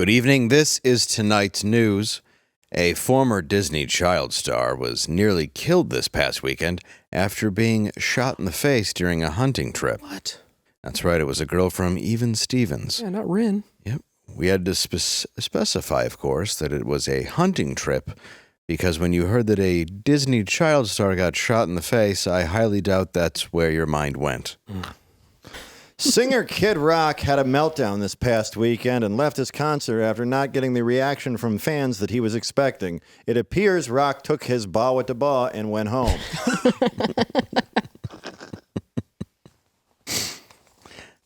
Good evening. This is tonight's news. A former Disney child star was nearly killed this past weekend after being shot in the face during a hunting trip. What? That's right. It was a girl from Even Stevens. Yeah, not Rin. Yep. We had to specify, of course, that it was a hunting trip because when you heard that a Disney child star got shot in the face, I highly doubt that's where your mind went. Singer Kid Rock had a meltdown this past weekend and left his concert after not getting the reaction from fans that he was expecting. It appears Rock took his ba with the ba and went home.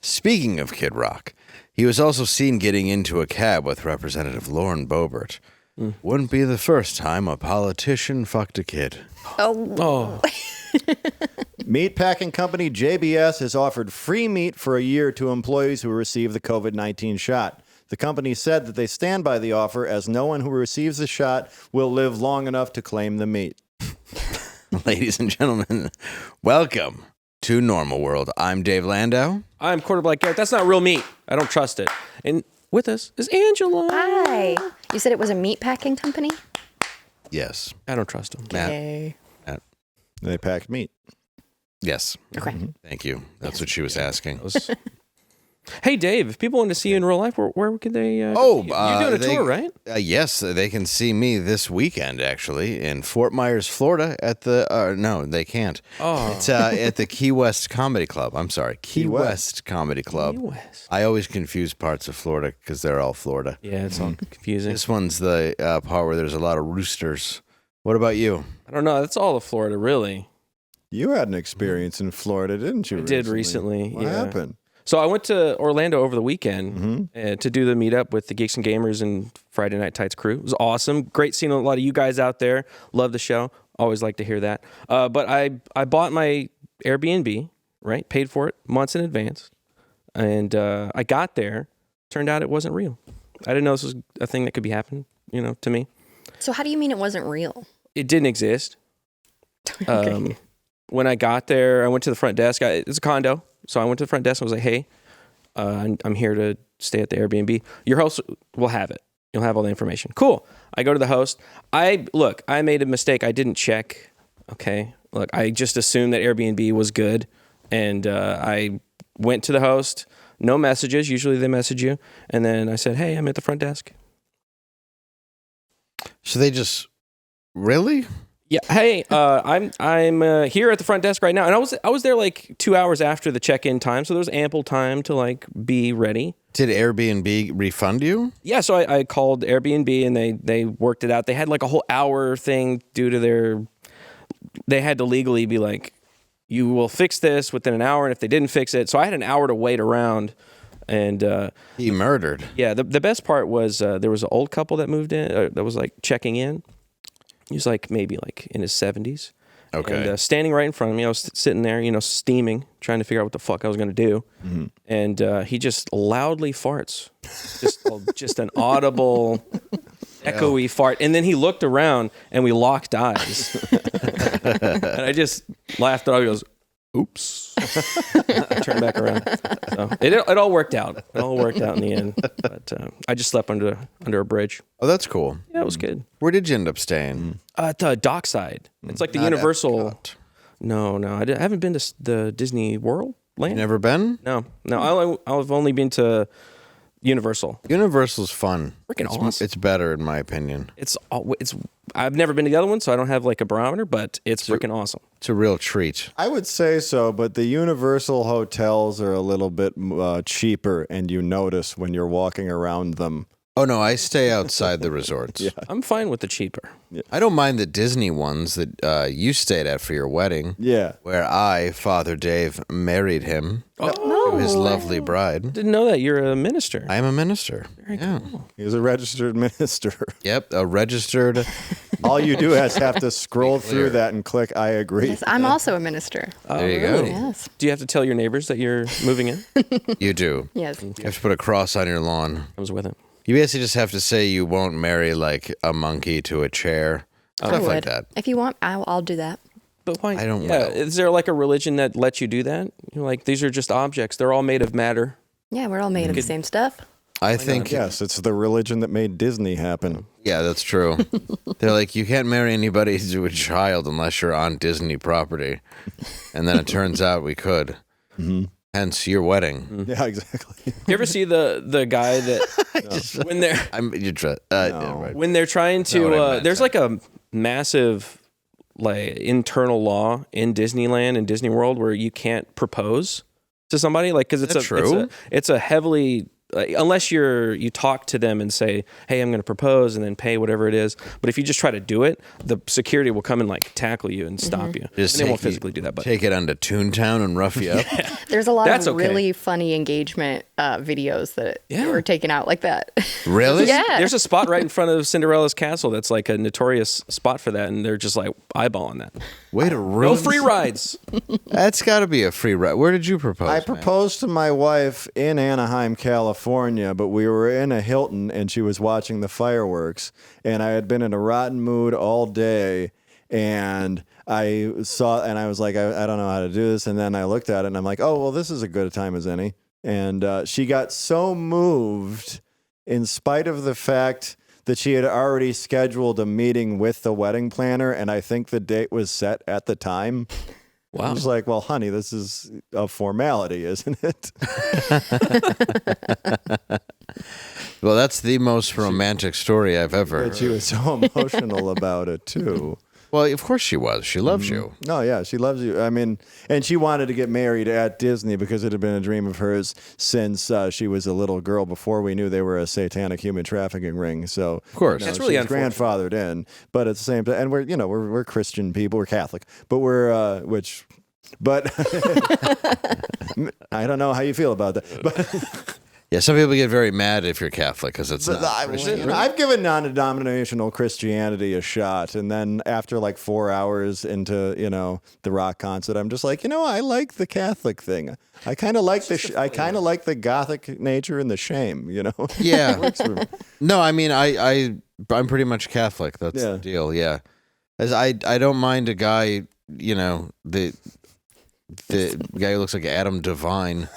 Speaking of Kid Rock, he was also seen getting into a cab with Representative Lauren Boebert. Wouldn't be the first time a politician fucked a kid. Oh. Meatpacking company JBS has offered free meat for a year to employees who receive the COVID-19 shot. The company said that they stand by the offer as no one who receives the shot will live long enough to claim the meat. Ladies and gentlemen, welcome to Normal World. I'm Dave Landau. I'm Black Garrett. That's not real meat. I don't trust it. And with us is Angela. Hi. You said it was a meat packing company? Yes. I don't trust him. Okay. Matt. They packed meat. Yes. Okay. Thank you. That's what she was asking. Hey, Dave, if people want to see you in real life, where could they? You're doing a tour, right? Yes, they can see me this weekend, actually, in Fort Myers, Florida at the... no, they can't. Oh. It's at the Key West Comedy Club. I'm sorry, Key West Comedy Club. Key West. I always confuse parts of Florida because they're all Florida. Yeah, it's all confusing. This one's the part where there's a lot of roosters. What about you? I don't know. That's all of Florida, really. You had an experience in Florida, didn't you? I did recently. What happened? So I went to Orlando over the weekend to do the meetup with the Geeks and Gamers and Friday Night Tights crew. It was awesome. Great seeing a lot of you guys out there. Love the show. Always like to hear that. But I bought my Airbnb, right? Paid for it months in advance. And I got there. Turned out it wasn't real. I didn't know this was a thing that could be happening, to me. So how do you mean it wasn't real? It didn't exist. Okay. When I got there, I went to the front desk. It's a condo. So I went to the front desk and was like, hey, I'm here to stay at the Airbnb. Your host will have it. You'll have all the information. Cool. I go to the host. I made a mistake. I didn't check. Okay. Look, I just assumed that Airbnb was good. And I went to the host. No messages. Usually they message you. And then I said, hey, I'm at the front desk. So they just... Really? Yeah. Hey, I'm here at the front desk right now, and I was there like 2 hours after the check-in time, so there was ample time to be ready. Did Airbnb refund you? Yeah. So I called Airbnb and they worked it out. They had like a whole hour thing due to they had to legally be like, you will fix this within an hour, and if they didn't fix it, so I had an hour to wait around. And he murdered. Yeah. The best part was there was an old couple that moved in that was like checking in. He was maybe in his 70s. Okay. And standing right in front of me, I was sitting there, steaming, trying to figure out what the fuck I was going to do. Mm-hmm. And he just loudly farts. Just an audible, echoey fart. And then he looked around and we locked eyes. And I just laughed and he goes, oops. I turned back around. So it all worked out. It all worked out in the end. But I just slept under a bridge. Oh, that's cool. Yeah, it was good. Where did you end up staying? At the dockside. It's like the Not Universal. Epcot. No, I haven't been to the Disney World land. You never been? No. I've only been to Universal. Universal's fun. Freaking awesome. It's better in my opinion. I've never been to the other one, so I don't have a barometer, but it's freaking awesome. It's a real treat. I would say so, but the Universal hotels are a little bit cheaper, and you notice when you're walking around them. Oh, no, I stay outside the resorts. Yeah. I'm fine with the cheaper. I don't mind the Disney ones that you stayed at for your wedding. Yeah. Where I, Father Dave, married him to his lovely bride. Didn't know that. You're a minister. I am a minister. Very cool. He's a registered minister. Yep, a registered... All you do is have to scroll through that and click I agree. Yes, I'm also a minister. There you go. Yes. Do you have to tell your neighbors that you're moving in? You do. Yes. You have to put a cross on your lawn. I was with it. You basically just have to say you won't marry a monkey to a chair. Stuff like that. If you want, I'll do that. But why? I don't Yeah, know. is there a religion that lets you do that? You're these are just objects. They're all made of matter. Yeah, we're all made of the same stuff. I think, Yes, it's the religion that made Disney happen. yeah, that's true. They're like, you can't marry anybody to a child unless you're on Disney property. And then it turns out we could. Mm-hmm. Hence your wedding. Yeah, exactly. You ever see the guy that when they're when they're trying to there's like a massive like internal law in Disneyland and Disney World where you can't propose to somebody like because it's a heavily unless you talk to them and say, hey, I'm going to propose and then pay whatever it is. But if you just try to do it, the security will come and like tackle you and stop you. Just and they won't physically do that. But take it onto Toontown and rough you up. There's a lot of really funny engagement videos that were taken out like that. Really? Yeah. There's a spot right in front of Cinderella's castle that's like a notorious spot for that. And they're just like eyeballing that. Way to ruin. No free rides. That's got to be a free ride. Where did you propose? I proposed to my wife in Anaheim, California, but we were in a Hilton and she was watching the fireworks. And I had been in a rotten mood all day. And I saw, and I was like, I don't know how to do this. And then I looked at it and I'm like, oh, well, this is as good a time as any. And she got so moved in spite of the fact that she had already scheduled a meeting with the wedding planner, and I think the date was set at the time. Wow. I was like, well, honey, this is a formality, isn't it? Well, that's the most romantic story I've ever heard. But she was so emotional about it, too. Well, of course she was. She loves you. No, yeah, she loves you. I mean, and she wanted to get married at Disney because it had been a dream of hers since she was a little girl before we knew they were a satanic human trafficking ring. So, of course, that's really grandfathered in. But at the same time, and we're Christian people, we're Catholic, but we're but I don't know how you feel about that, but. Yeah, some people get very mad if you're Catholic because it's not Christian. I've given non-denominational Christianity a shot, and then after like 4 hours into the rock concert, I'm just like, I like the Catholic thing. I kind of like the Gothic nature and the shame. Yeah. Works for me. No, I mean I'm pretty much Catholic. That's the deal. Yeah, as I don't mind a guy. The guy who looks like Adam Devine,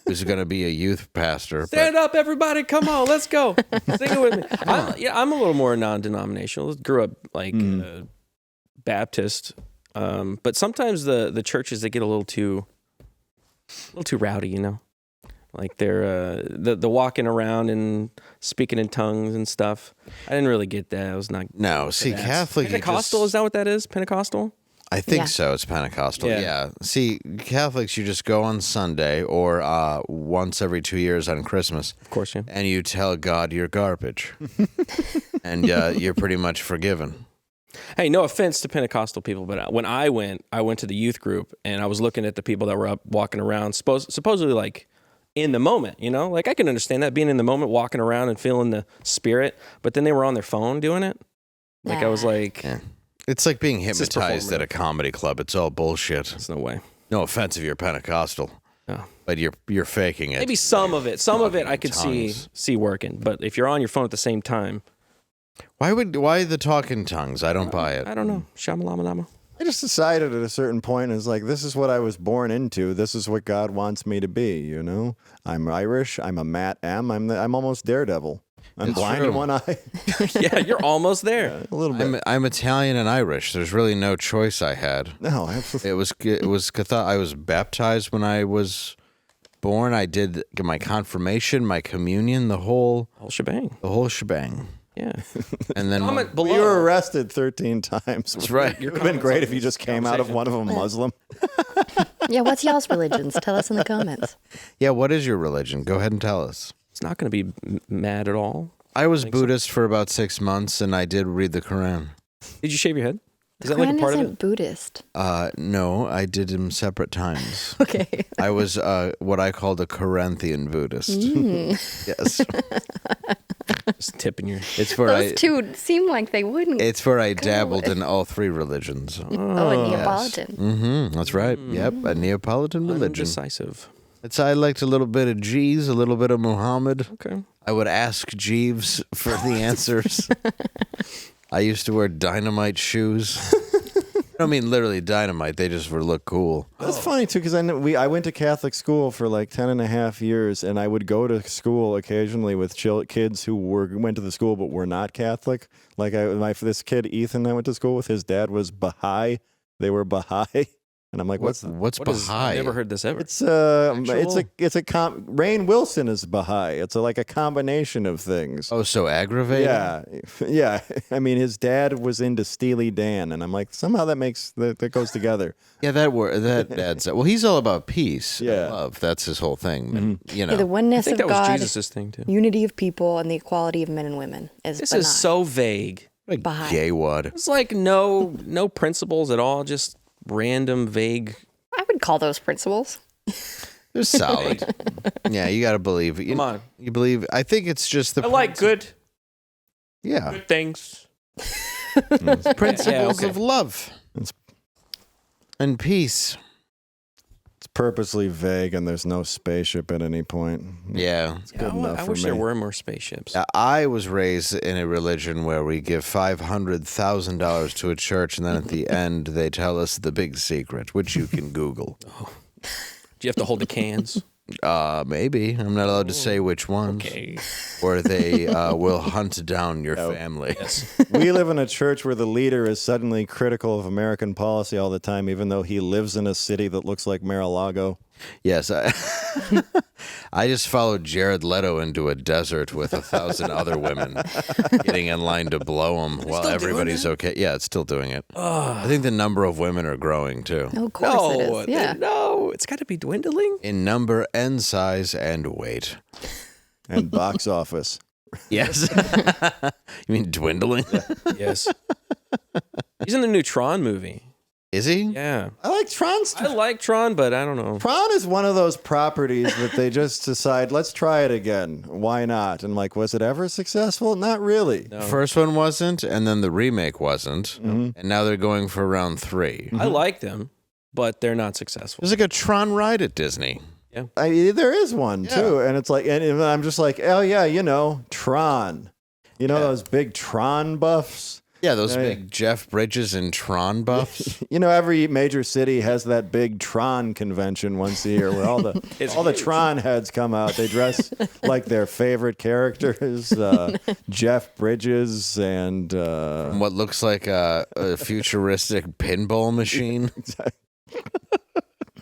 who's going to be a youth pastor. Stand up, everybody! Come on, let's go. Sing it with me. I'm a little more non-denominational. Grew up like Baptist, but sometimes the churches they get a little too rowdy. Like they're the walking around and speaking in tongues and stuff. I didn't really get that. I was not. No, see, Catholic. Pentecostal, is that what that is? Pentecostal. I think so. It's Pentecostal. Yeah. See, Catholics, you just go on Sunday or once every 2 years on Christmas. Of course, yeah. And you tell God you're garbage. And you're pretty much forgiven. Hey, no offense to Pentecostal people, but when I went to the youth group and I was looking at the people that were up walking around, supposedly like in the moment, Like I can understand that, being in the moment, walking around and feeling the spirit, but then they were on their phone doing it. Like I was like... Yeah. It's like being hypnotized at a comedy club. It's all bullshit. There's no way. No offense if you're Pentecostal. No. But you're faking it. Maybe some of it I could see working. But if you're on your phone at the same time. Why the talking tongues? I don't buy it. I don't know. Shamalama. I just decided at a certain point, it's like, this is what I was born into. This is what God wants me to be, I'm Irish. I'm a Matt M. I'm almost Daredevil. I'm blind in one eye. Yeah, you're almost there. Yeah, a little bit. I'm Italian and Irish. There's really no choice I had. No, absolutely. It was I was baptized when I was born. I did my confirmation, my communion, the whole shebang. The whole shebang. Yeah. And then you were arrested 13 times. That's right. It would have been great if you just came out of one of them Muslim. Yeah, what's y'all's religions? Tell us in the comments. Yeah, what is your religion? Go ahead and tell us. It's not going to be mad at all. I was Buddhist for about 6 months, and I did read the Quran. Did you shave your head? Is that like a Quran part of isn't it? Buddhist. No, I did them separate times. Okay. I was what I called a Corinthian Buddhist. Yes. Just tipping your... It's where Those two seem like they wouldn't. It's where I dabbled in all three religions. A Neapolitan. Yes. Mm-hmm. That's right. Yep, a Neapolitan religion. Indecisive. I liked a little bit of Jeeves, a little bit of Muhammad. Okay. I would ask Jeeves for the answers. I used to wear dynamite shoes. I mean, literally dynamite. They just look cool. That's funny too, because I went to Catholic school for like 10 and a half years, and I would go to school occasionally with kids who went to the school but were not Catholic. Like this kid Ethan I went to school with, his dad was Baha'i. They were Baha'i. And I'm like, what's Baha'i? I've never heard this ever. It's Rainn Wilson is Baha'i. It's like a combination of things. Oh, so aggravating? Yeah. I mean, his dad was into Steely Dan, and I'm like, somehow that goes together. Yeah, that adds up. Well, he's all about peace and Yeah. love. That's his whole thing. Mm-hmm. You know, The oneness I think of that was God, Jesus' thing too. unity of people, and the equality of men and women is This benign. is so vague. like Baha'i. gay wad. It's like no principles at all. Just random, vague. I would call those principles. They're solid. Yeah, you got to believe. Come on. You believe. I think it's just the I like good things. things. Principles okay. of love and peace. It's purposely vague, and there's no spaceship at any point. Yeah. It's good enough I for wish me. there were more spaceships. I was raised in a religion where we give $500,000 to a church, and then at the end they tell us the big secret, which you can Google. Do you have to hold the cans? Maybe I'm not allowed to say which ones, Okay. or they will hunt down your family. We live in a church where the leader is suddenly critical of American policy all the time, even though he lives in a city that looks like Mar-a-Lago. Yes, I just followed Jared Leto into a desert with 1,000 other women, getting in line to blow him while everybody's okay. Yeah, it's still doing it. I think the number of women are growing too, No, of course it is. Yeah. No, it's got to be dwindling. in number and size and weight. And box office. Yes, you mean dwindling? Yes. He's in the new Tron movie. Is he? Yeah. I like Tron stuff. I like Tron, but I don't know. Tron is one of those properties that they just decide, let's try it again. Why not? And like, was it ever successful? Not really. No. First one wasn't, and then the remake wasn't, and now they're going for round 3. I like them, but they're not successful. There's like a Tron ride at Disney. There is one too, and it's like, and I'm just like, oh yeah, Tron. Those big Tron buffs. Yeah, those big Jeff Bridges and Tron buffs. Every major city has that big Tron convention once a year where all the Tron heads come out. They dress like their favorite characters, Jeff Bridges and What looks like a futuristic pinball machine.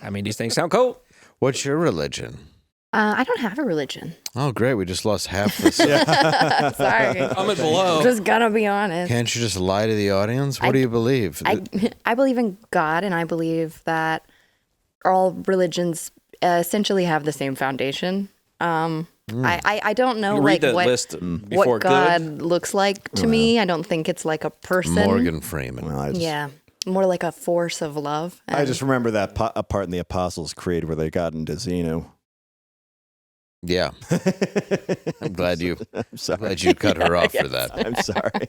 I mean, these things sound cool. What's your religion? I don't have a religion. Oh, great. We just lost half the Sorry. Comment below. Just gonna be honest. Can't you just lie to the audience? What do you believe? I believe in God, and I believe that all religions essentially have the same foundation. I don't know You read like that list before what God good. looks like to me. I don't think it's like a person. Morgan Freeman. Yeah, more like a force of love. I just remember that a part in the Apostles' Creed where they got into Xenu. Yeah. I'm glad you sorry. glad you cut her off for that. I'm sorry.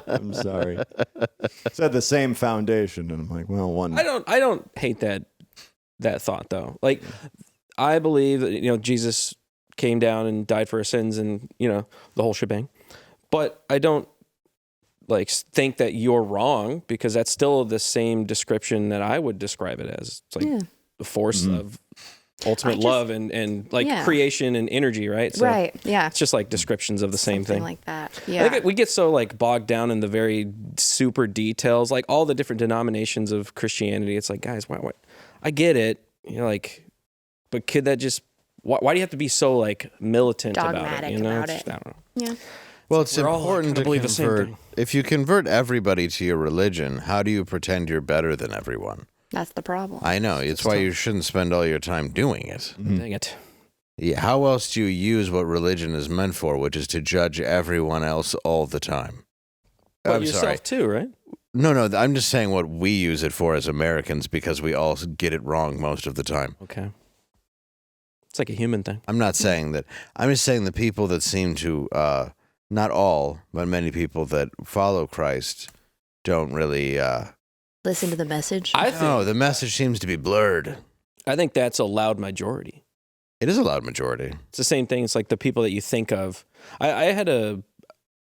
I'm sorry. Said the same foundation, and I'm like, well, one. I don't hate that thought though. Like, I believe that Jesus came down and died for our sins, and the whole shebang. But I don't think that you're wrong, because that's still the same description that I would describe it as. It's like the force of ultimate love and creation and energy, right? So right. Yeah. it's just like descriptions of the same Something thing. like that. I Yeah. think we get so bogged down in the very super details, like all the different denominations of Christianity. It's like, guys, why? I get it, but could that just? Why do you have to be so militant Dogmatic about it? about it. I don't know. Yeah. Well, it's We're all important gonna to believe the same convert. thing. If you convert everybody to your religion, how do you pretend you're better than everyone? That's the problem. I know. It's why you shouldn't spend all your time doing it. Dang it. Yeah, how else do you use what religion is meant for, which is to judge everyone else all the time? But I'm yourself sorry. too, right? No, I'm just saying what we use it for as Americans, because we all get it wrong most of the time. Okay. It's like a human thing. I'm not saying that. I'm just saying the people that seem to, not all, but many people that follow Christ don't really... Listen to the message. No, the message seems to be blurred. I think that's a loud majority. It is a loud majority. It's the same thing. It's like the people that you think of. I had a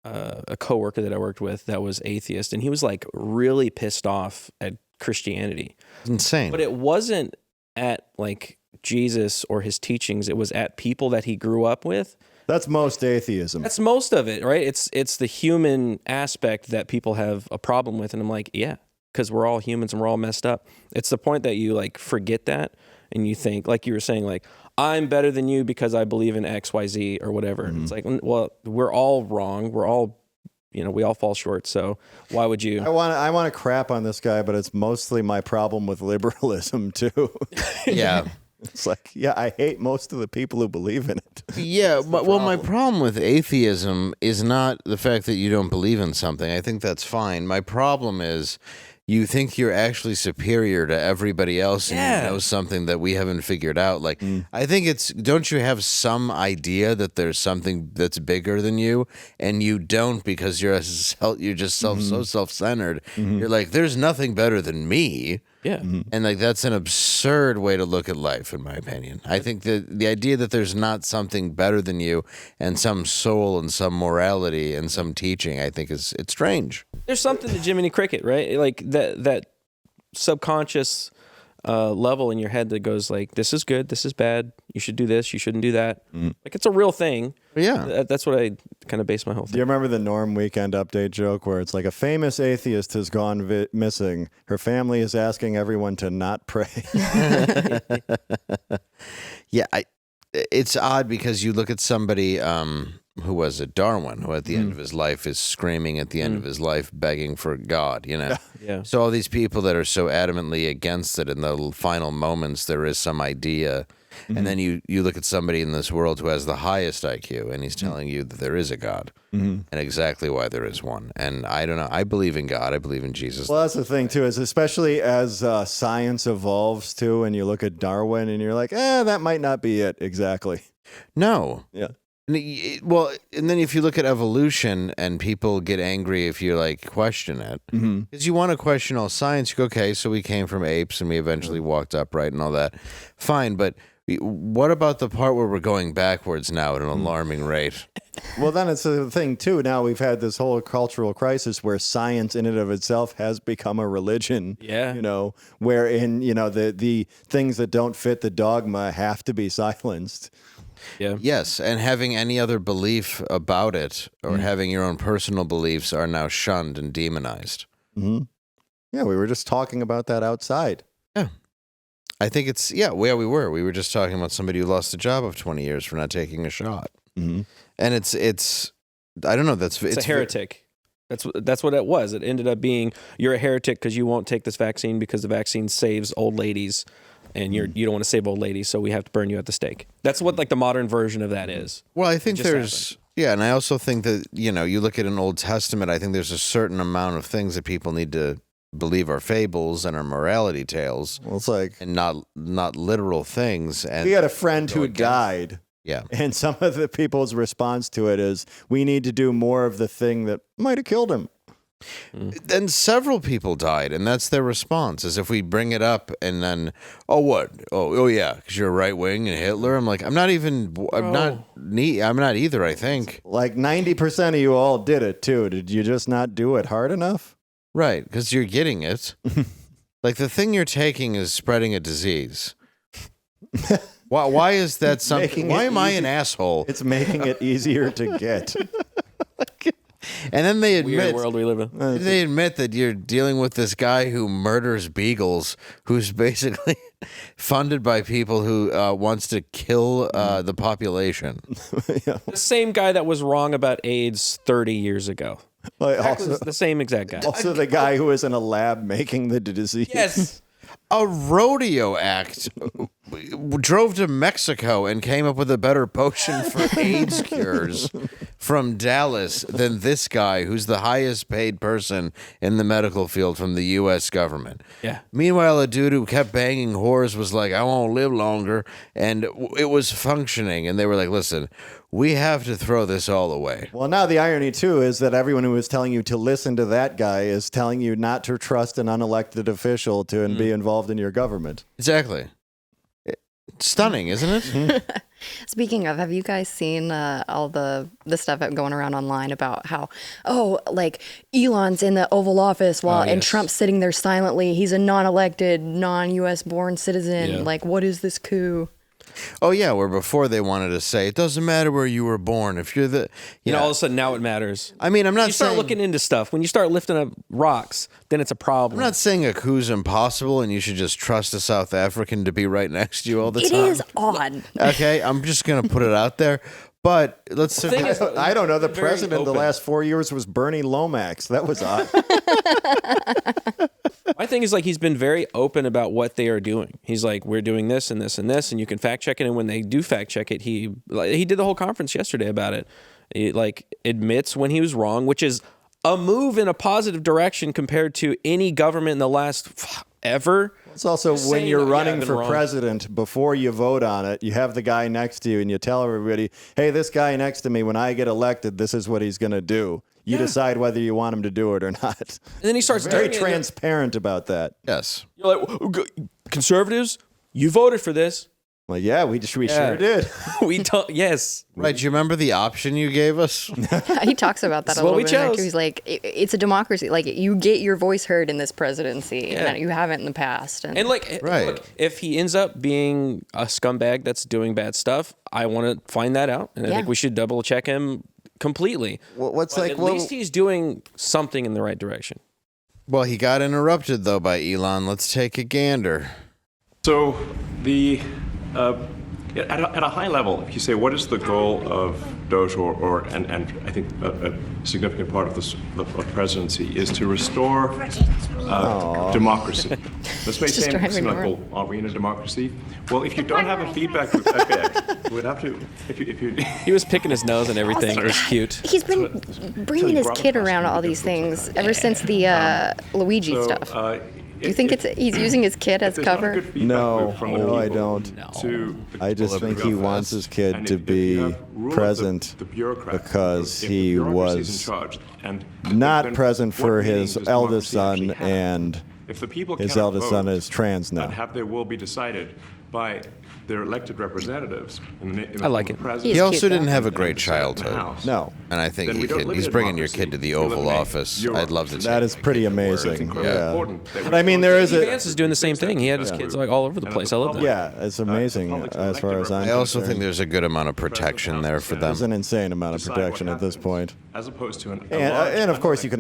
a coworker that I worked with that was atheist, and he was like really pissed off at Christianity. It's insane. But it wasn't at like Jesus or his teachings. It was at people that he grew up with. That's most atheism. That's most of it, right? It's the human aspect that people have a problem with, and I'm like, yeah, because we're all humans and we're all messed up. It's the point that you like forget that, and you think, like you were saying, like, I'm better than you because I believe in X, Y, Z or whatever. It's like, well, we're all wrong. We're all, we all fall short. So why would you? I want to crap on this guy, but it's mostly my problem with liberalism too. Yeah. It's like, yeah, I hate most of the people who believe in it. Yeah, but well, my problem with atheism is not the fact that you don't believe in something. I think that's fine. My problem is you think you're actually superior to everybody else and you know something that we haven't figured out. Like, I think don't you have some idea that there's something that's bigger than you, and you don't because you're just so self-centered. You're like, there's nothing better than me. Yeah. And like that's an absurd way to look at life, in my opinion. I think that the idea that there's not something better than you and some soul and some morality and some teaching, I think it's strange. There's something to Jiminy Cricket, right? Like that subconscious level in your head that goes like, this is good, this is bad, you should do this, you shouldn't do that. Like it's a real thing. Yeah. That's what I kind of base my whole thing. Do you remember the Norm Weekend Update joke where it's like a famous atheist has gone missing. Her family is asking everyone to not pray. Yeah, it's odd because you look at somebody, who was it, Darwin, who at the end of his life is screaming at the end of his life, begging for God, Yeah. So all these people that are so adamantly against it in the final moments, there is some idea. And then you look at somebody in this world who has the highest IQ, and he's telling you that there is a God and exactly why there is one. And I don't know. I believe in God. I believe in Jesus. Well, that's the thing, too, is especially as science evolves, too, and you look at Darwin and you're like, that might not be it exactly. No. Yeah. Well, and then if you look at evolution and people get angry if you like question it, because you want to question all science, you go, okay, so we came from apes and we eventually walked upright and all that. Fine, but what about the part where we're going backwards now at an alarming rate? Well, then it's the thing, too. Now we've had this whole cultural crisis where science in and of itself has become a religion. Yeah. Wherein, the things that don't fit the dogma have to be silenced. Yeah. Yes, and having any other belief about it or having your own personal beliefs are now shunned and demonized. Yeah, we were just talking about that outside. Yeah. I think it's, where we were. We were just talking about somebody who lost a job of 20 years for not taking a shot. And it's I don't know, it's a heretic. That's what it was. It ended up being, you're a heretic because you won't take this vaccine because the vaccine saves old ladies. And you don't want to save old ladies, so we have to burn you at the stake. That's what like the modern version of that is. Well, I think and I also think that, you look at an Old Testament, I think there's a certain amount of things that people need to believe are fables and are morality tales. Well, it's like, and not literal things. And we had a friend who died. Yeah. And some of the people's response to it is, we need to do more of the thing that might have killed him. Then several people died, and that's their response. Is if we bring it up and then, yeah, because you're right wing and Hitler. I'm like, I'm not either. I think like 90% of you all did it too. Did you just not do it hard enough? Right, because you're getting it. Like the thing you're taking is spreading a disease. Why is that something? Why am I an asshole? It's making it easier to get. And then they admit, weird world we live in. They admit that you're dealing with this guy who murders beagles, who's basically funded by people who wants to kill the population. The same guy that was wrong about AIDS 30 years ago. Also, the same exact guy. Also the guy who was in a lab making the disease. Yes. A rodeo act drove to Mexico and came up with a better potion for AIDS cures from Dallas than this guy, who's the highest paid person in the medical field from the U.S. government. Yeah. Meanwhile, a dude who kept banging whores was like, I won't live longer. And it was functioning. And they were like, listen, we have to throw this all away. Well, now the irony, too, is that everyone who is telling you to listen to that guy is telling you not to trust an unelected official to be involved in your government. Exactly. stunning, isn't it? Speaking of, have you guys seen all the stuff going around online about how, like Elon's in the Oval Office and Trump's sitting there silently. He's a non-elected, non-U.S. born citizen. Yeah. Like, what is this coup? Oh yeah, where before they wanted to say it doesn't matter where you were born if you're the. You know, all of a sudden now it matters. I mean, I'm not You start saying looking into stuff. When you start lifting up rocks, then it's a problem. I'm not saying a coup's impossible and you should just trust a South African to be right next to you all the time. It is odd. Okay, I'm just gonna put it out there. But let's. thing is, I don't know. The very president the open. last 4 years was Bernie Lomax. That was odd. My thing is like he's been very open about what they are doing. He's like, we're doing this and this and this, and you can fact check it. And when they do fact check it, he did the whole conference yesterday about it. He like admits when he was wrong, which is a move in a positive direction compared to any government in the last ever. It's also when saying, you're "Oh, yeah, running I've been for wrong." president, before you vote on it, you have the guy next to you and you tell everybody, hey, this guy next to me, when I get elected, this is what he's going to do. You decide whether you want him to do it or not. And then he starts Very turning it- transparent about that. Yes. You're like, conservatives, you voted for this. Well, yeah, we sure did. We don't. Yes. Right. Do you remember the option you gave us? He talks about that This is a what little we bit. in there, chose. too. He's like, it's a democracy. Like, you get your voice heard in this presidency Yeah. that you haven't in the past. And like, Right. look, if he ends up being a scumbag that's doing bad stuff, I want to find that out, and I Yeah. think we should double check him completely. What's But like, at well, least he's doing something in the right direction. Well, he got interrupted though by Elon. Let's take a gander. So the at a high level, if you say what is the goal of DOGE and I think a significant part of the presidency is to restore democracy. This may Just seem driving like, around. well, are we in a democracy? Well, if you don't have a feedback loop, okay, we'd have to if you He was picking his nose and everything. It was cute. He's been bringing his kid around all these things ever since the Luigi stuff. Do you think he's using his kid as cover? No, I don't. I just think he wants his kid to be present because he was not present for his eldest son, and his eldest son is trans now. Have their will be decided by their elected representatives. I like it. He also cute, didn't though. have a great childhood. No, And I think Then we don't live he's in a bringing your democracy. kid to the We Oval live in a Office. I'd bureaucracy. love to take that is my pretty kid to work. amazing. Yeah, Important. but I mean, there is a Vance is doing the same thing. He had his kids like all over the place. I love that. yeah, it's amazing as far as I'm I also concerned. think there's a good amount of protection there for them. There's an insane amount of protection at this point. As opposed to And of course, you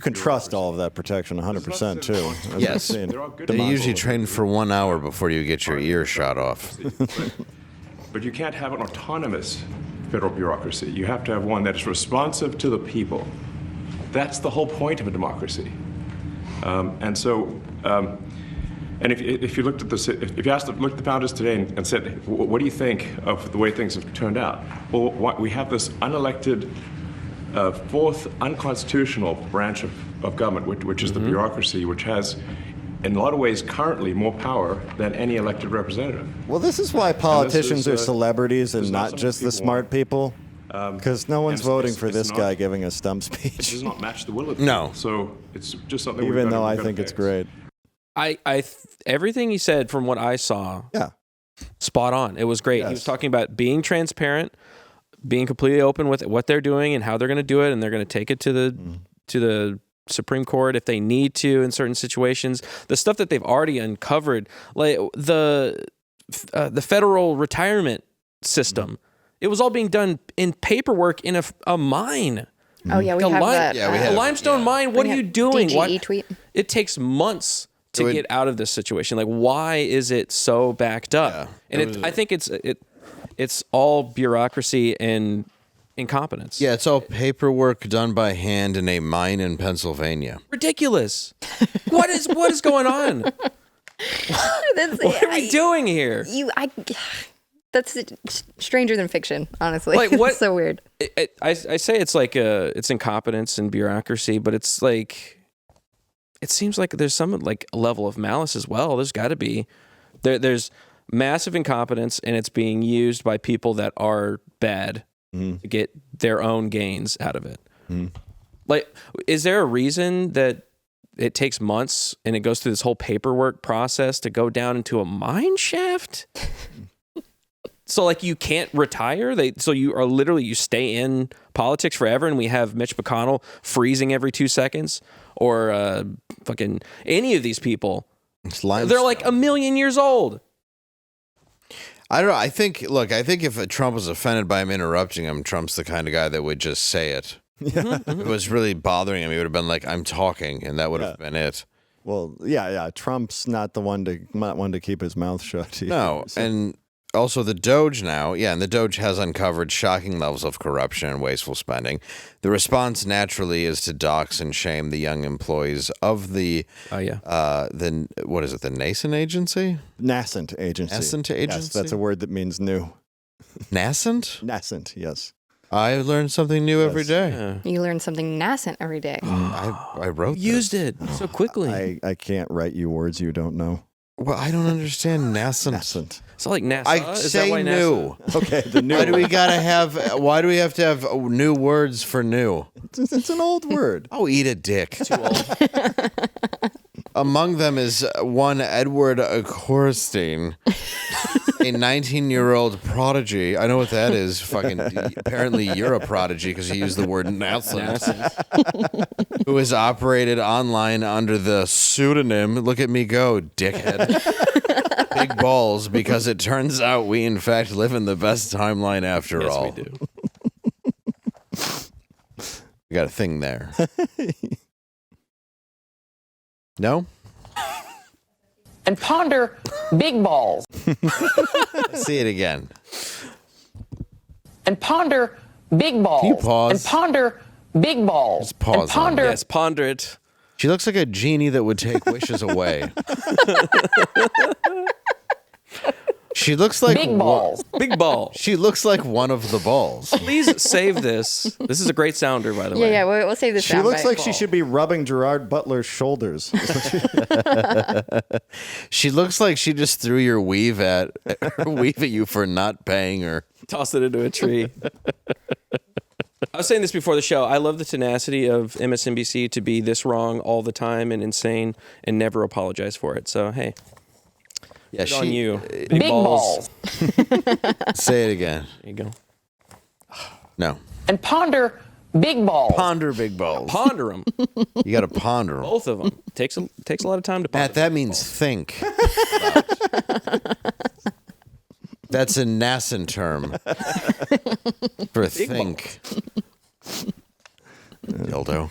can trust all of that protection 100% too. as Yes. we've seen. They usually train for 1 hour before you get your ear shot off. But you can't have an autonomous federal bureaucracy. You have to have one that is responsive to the people. That's the whole point of a democracy. And if you looked at if you looked at the founders today and said, what do you think of the way things have turned out? Well, we have this unelected, fourth unconstitutional branch of government, which is the bureaucracy, which has, in a lot of ways, currently more power than any elected representative. Well, this is why politicians is, are celebrities and this is not not something just the people smart people. Because no one's and voting it's- for it's this not- guy giving a stump It speech, does not match the will of the No. people. So it's just something we've even gotta- though I we've gotta think it's fix. great. Everything he said from what I saw, Yeah. spot on. It was great. He was Yes. talking about being transparent, being completely open with what they're doing and how they're going to do it, and they're going to take it to the Supreme Court if they need to in certain situations. The stuff that they've already uncovered, like the federal retirement system, it was all being done in paperwork in a mine. Oh, yeah, we A have lime- that. Yeah, we A have- limestone mine. What we are you have doing? DGE tweet. It takes months to It would- get out of this situation. Like, why is it so backed up? Yeah, And I think it's all bureaucracy and incompetence. Yeah, it's all paperwork done by hand in a mine in Pennsylvania. Ridiculous. What is going on? What are we doing here? That's stranger than fiction, honestly. Like, what- It's so weird. I say it's like it's incompetence and bureaucracy, but it's like it seems like there's some like level of malice as well. There's got to be. There's massive incompetence, and it's being used by people that are bad to get their own gains out of it. Like, is there a reason that it takes months and it goes through this whole paperwork process to go down into a mine shaft? So like you can't retire. So you are literally you stay in politics forever, and we have Mitch McConnell freezing every 2 seconds, or fucking any of these people. They're like 1 million years old. I don't know. I think if Trump was offended by him interrupting him, Trump's the kind of guy that would just say it. If it was really bothering him, he would have been like, "I'm talking," and that would have been it. Well, yeah. Trump's not one to keep his mouth shut. No, and also the DOGE now, and the DOGE has uncovered shocking levels of corruption and wasteful spending. The response naturally is to dox and shame the young employees of the what is it, the nascent agency? Nascent agency. Nascent agency? Yes, that's a word that means new. Nascent? Nascent, yes. I learn something new every day. Yeah. You learn something nascent every day. I wrote Used it so quickly. I can't write you words you don't know. Well, I don't understand nascent. Nascent. It's like NASA. I Is say that why new. NASA? Okay, the new. Why do we have to have new words for new? It's an old word. Oh, eat a dick. Too old. Among them is one Edward Korstein, a 19-year-old prodigy. I know what that is. Fucking apparently you're a prodigy because you used the word nascent. Who is operated online under the pseudonym, look at me go, dickhead, Big Bolz, because it turns out we in fact live in the best timeline after all. Yes, we do. We got a thing there. No? And ponder Big Bolz. See it again. And ponder Big Bolz. Can you pause? And ponder Big Bolz. Just pause And ponder Yes, ponder it. She looks like a genie that would take wishes away. She looks like Big Bolz. Big ball. She looks like one of the balls. Please save this. This is a great sounder, by the way. Yeah, we'll save this. She looks like she should be rubbing Gerard Butler's shoulders. She looks like she just threw your weave at you for not paying her. Toss it into a tree. I was saying this before the show. I love the tenacity of MSNBC to be this wrong all the time and insane and never apologize for it. So, hey, Yeah, good on you. Big Bolz. Say it again. There you go. No. And ponder Big Bolz. Ponder big balls. Ponder them. You got to ponder them. Both of them. Takes a lot of time to ponder. Matt, that means think. That's a nascent term for think. Dildo.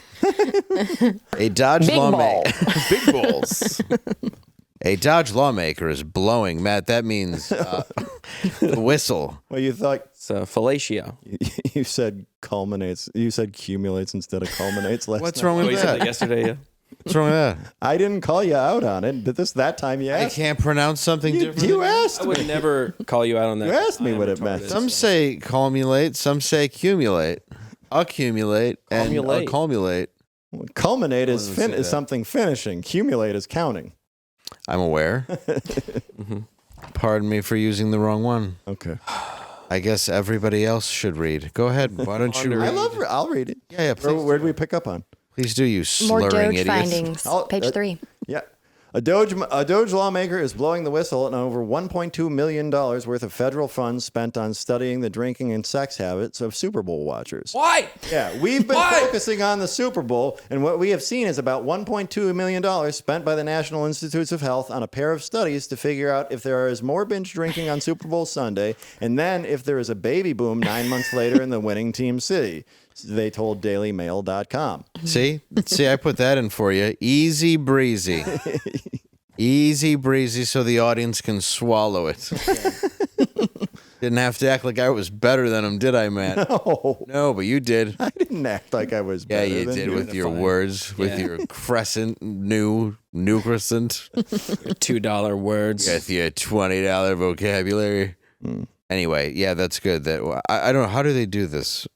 A Dodge Big lawmaker. Bolz. Big balls. A Dodge lawmaker is blowing. Matt, that means the whistle. Well, you thought It's fellatio. you said culminates. You said cumulates instead of culminates last What's night. wrong Oh, with you said that? that yesterday, yeah? What's wrong with that? I didn't call you out on it, but that time you I asked. can't pronounce something different. You asked I me. would never call you out on that. You asked me I am what it retarded. meant. Some say culminate, some say accumulate, accumulate, and Culminate. accumulate. Culminate is doesn't say that. something finishing. Cumulate is counting. I'm aware. Pardon me for using the wrong one. Okay. I guess everybody else should read. Go ahead. Why don't you read? I'll read it. Yeah, please. Where do we pick up on? Please do, you More slurring DOGE idiots. findings. Page 3. Yeah. A DOGE lawmaker is blowing the whistle on over $1.2 million worth of federal funds spent on studying the drinking and sex habits of Super Bowl watchers. Why? Yeah, we've been Why? focusing on the Super Bowl, and what we have seen is about $1.2 million spent by the National Institutes of Health on a pair of studies to figure out if there is more binge drinking on Super Bowl Sunday, and then if there is a baby boom 9 months later in the winning team city. They told DailyMail.com. See, I put that in for you. Easy breezy. Easy breezy so the audience can swallow it. Didn't have to act like I was better than him, did I, Matt? No, but you did. I didn't act like I was Yeah, better you than did you. with your words, with your crescent, new crescent, $2 words. with your $20 vocabulary. Anyway, yeah, that's good. That I don't know. How do they do this?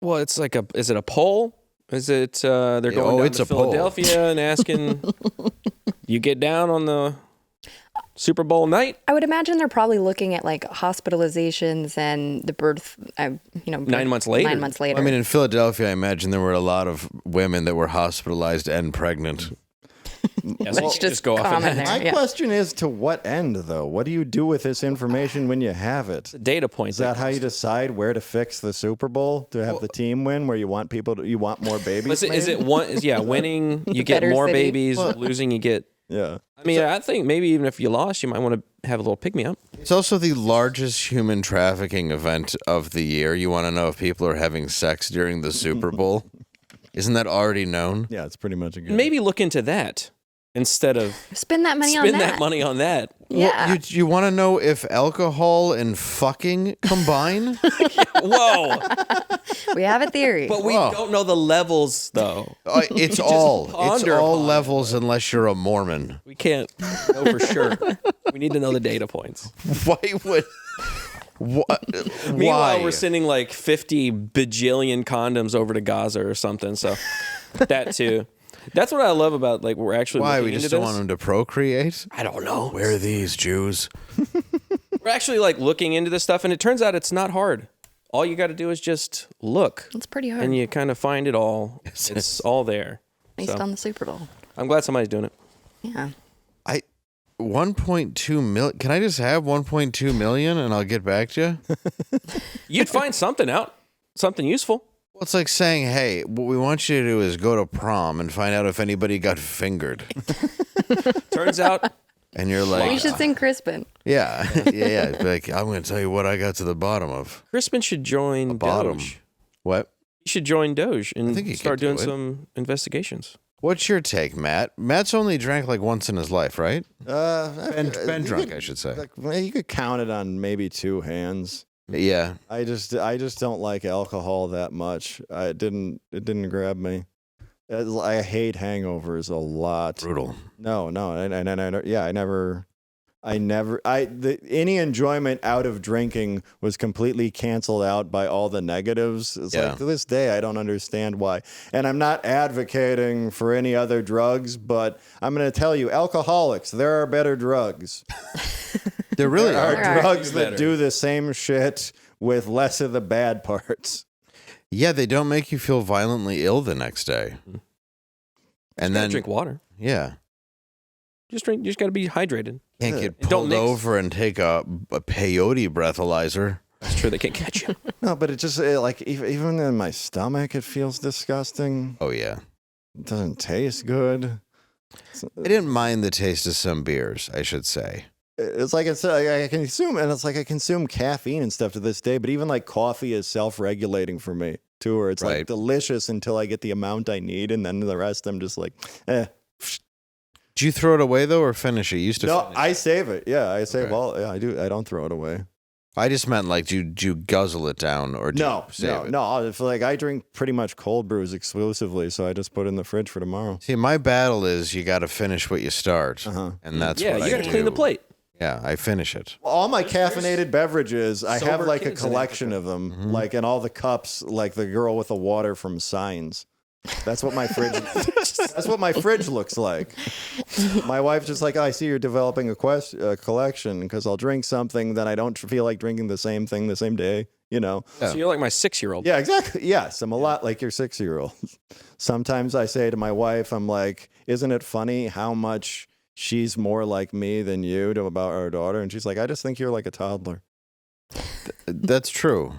Well, it's like is it a poll? Is it they're going down it's to a poll. Philadelphia and asking, you get down on the Super Bowl night? I would imagine they're probably looking at like hospitalizations and the birth, 9 months later? 9 months later. I mean, in Philadelphia, I imagine there were a lot of women that were hospitalized and pregnant. Yeah, so you It's can just go off of common that. there. My Yeah. question is, to what end, though? What do you do with this information when you have it? Data points. Is that how you decide where to fix the Super Bowl to have the team win? Where you want you want more babies? Is it one? Winning you get Better more city. babies. Losing you get. Yeah. I mean, I think maybe even if you lost, you might want to have a little pick me up. It's also the largest human trafficking event of the year. You want to know if people are having sex during the Super Bowl? Isn't that already known? Yeah, it's pretty much a good. Maybe look into that instead of Spend that money on spend that. that money on that. Yeah. You want to know if alcohol and fucking combine? Whoa! We have a theory. But we Whoa. don't know the levels, though. It's all ponder all upon levels unless you're a Mormon. We can't know for sure. We need to know the data points. Why would? What? Meanwhile, Why? we're sending like 50 bajillion condoms over to Gaza or something. So that too. That's what I love about like we're actually Why? looking We just into don't this. want them to procreate? I don't know. Where are these Jews? We're actually like looking into this stuff, and it turns out it's not hard. All you got to do is just look, It's pretty hard. and you kind of find it all. It's all there. Based So, on the Super Bowl. I'm glad somebody's doing it. Yeah. 1.2 million. Can I just have 1.2 million and I'll get back to you? You'd find something out, something useful. Well, it's like saying, hey, what we want you to do is go to prom and find out if anybody got fingered. Turns out, And you're like, We should sing Crispin. yeah. Be like, I'm going to tell you what I got to the bottom of. Crispin should join Bottom. Doge. What? You should join Doge and think he start could do doing it. some investigations. What's your take, Matt? Matt's only drank like once in his life, right? Ben drunk, I should say. You could count it on maybe two hands. Yeah. I just don't like alcohol that much. It didn't grab me. I hate hangovers a lot. Brutal. No, any enjoyment out of drinking was completely canceled out by all the negatives. It's Yeah. like to this day, I don't understand why. And I'm not advocating for any other drugs, but I'm going to tell you, alcoholics, there are better drugs. There really There are. are drugs Better. that do the same shit with less of the bad parts. Yeah, they don't make you feel violently ill the next day. And then, Drink water. yeah, Just drink. You just got to be hydrated. can't get Don't pulled mix. over and take a peyote breathalyzer. That's true. They can't catch you. No, but it just like even in my stomach, it feels disgusting. Oh, yeah. It doesn't taste good. I didn't mind the taste of some beers, I should say. It's like I consume, and it's like I consume caffeine and stuff to this day. But even like coffee is self-regulating for me too, where it's Right. like delicious until I get the amount I need, and then the rest I'm just like, eh. Do you throw it away, though, or finish it? You used to No, finish I it. save it. Yeah, I save Okay. all. Yeah, I do. I don't throw it away. I just meant, like, do you guzzle it down, or do you save it? no. If like I drink pretty much cold brews exclusively, so I just put it in the fridge for tomorrow. See, my battle is you got to finish what you start, and that's Yeah, what you I got to do. clean the plate. Yeah, I finish it. All my caffeinated beverages, I have sober like a kids in collection of them, like in all the cups, like the girl with the water from Signs. That's what my fridge. That's what my fridge looks like. My wife's just like, oh, I see you're developing a collection because I'll drink something, then I don't feel like drinking the same thing the same day. You know. So you're like my 6-year-old. Yeah, exactly. Yes, I'm a lot like your 6-year-old. Sometimes I say to my wife, I'm like, isn't it funny how much she's more like me than you about our daughter? And she's like, I just think you're like a toddler. That's true.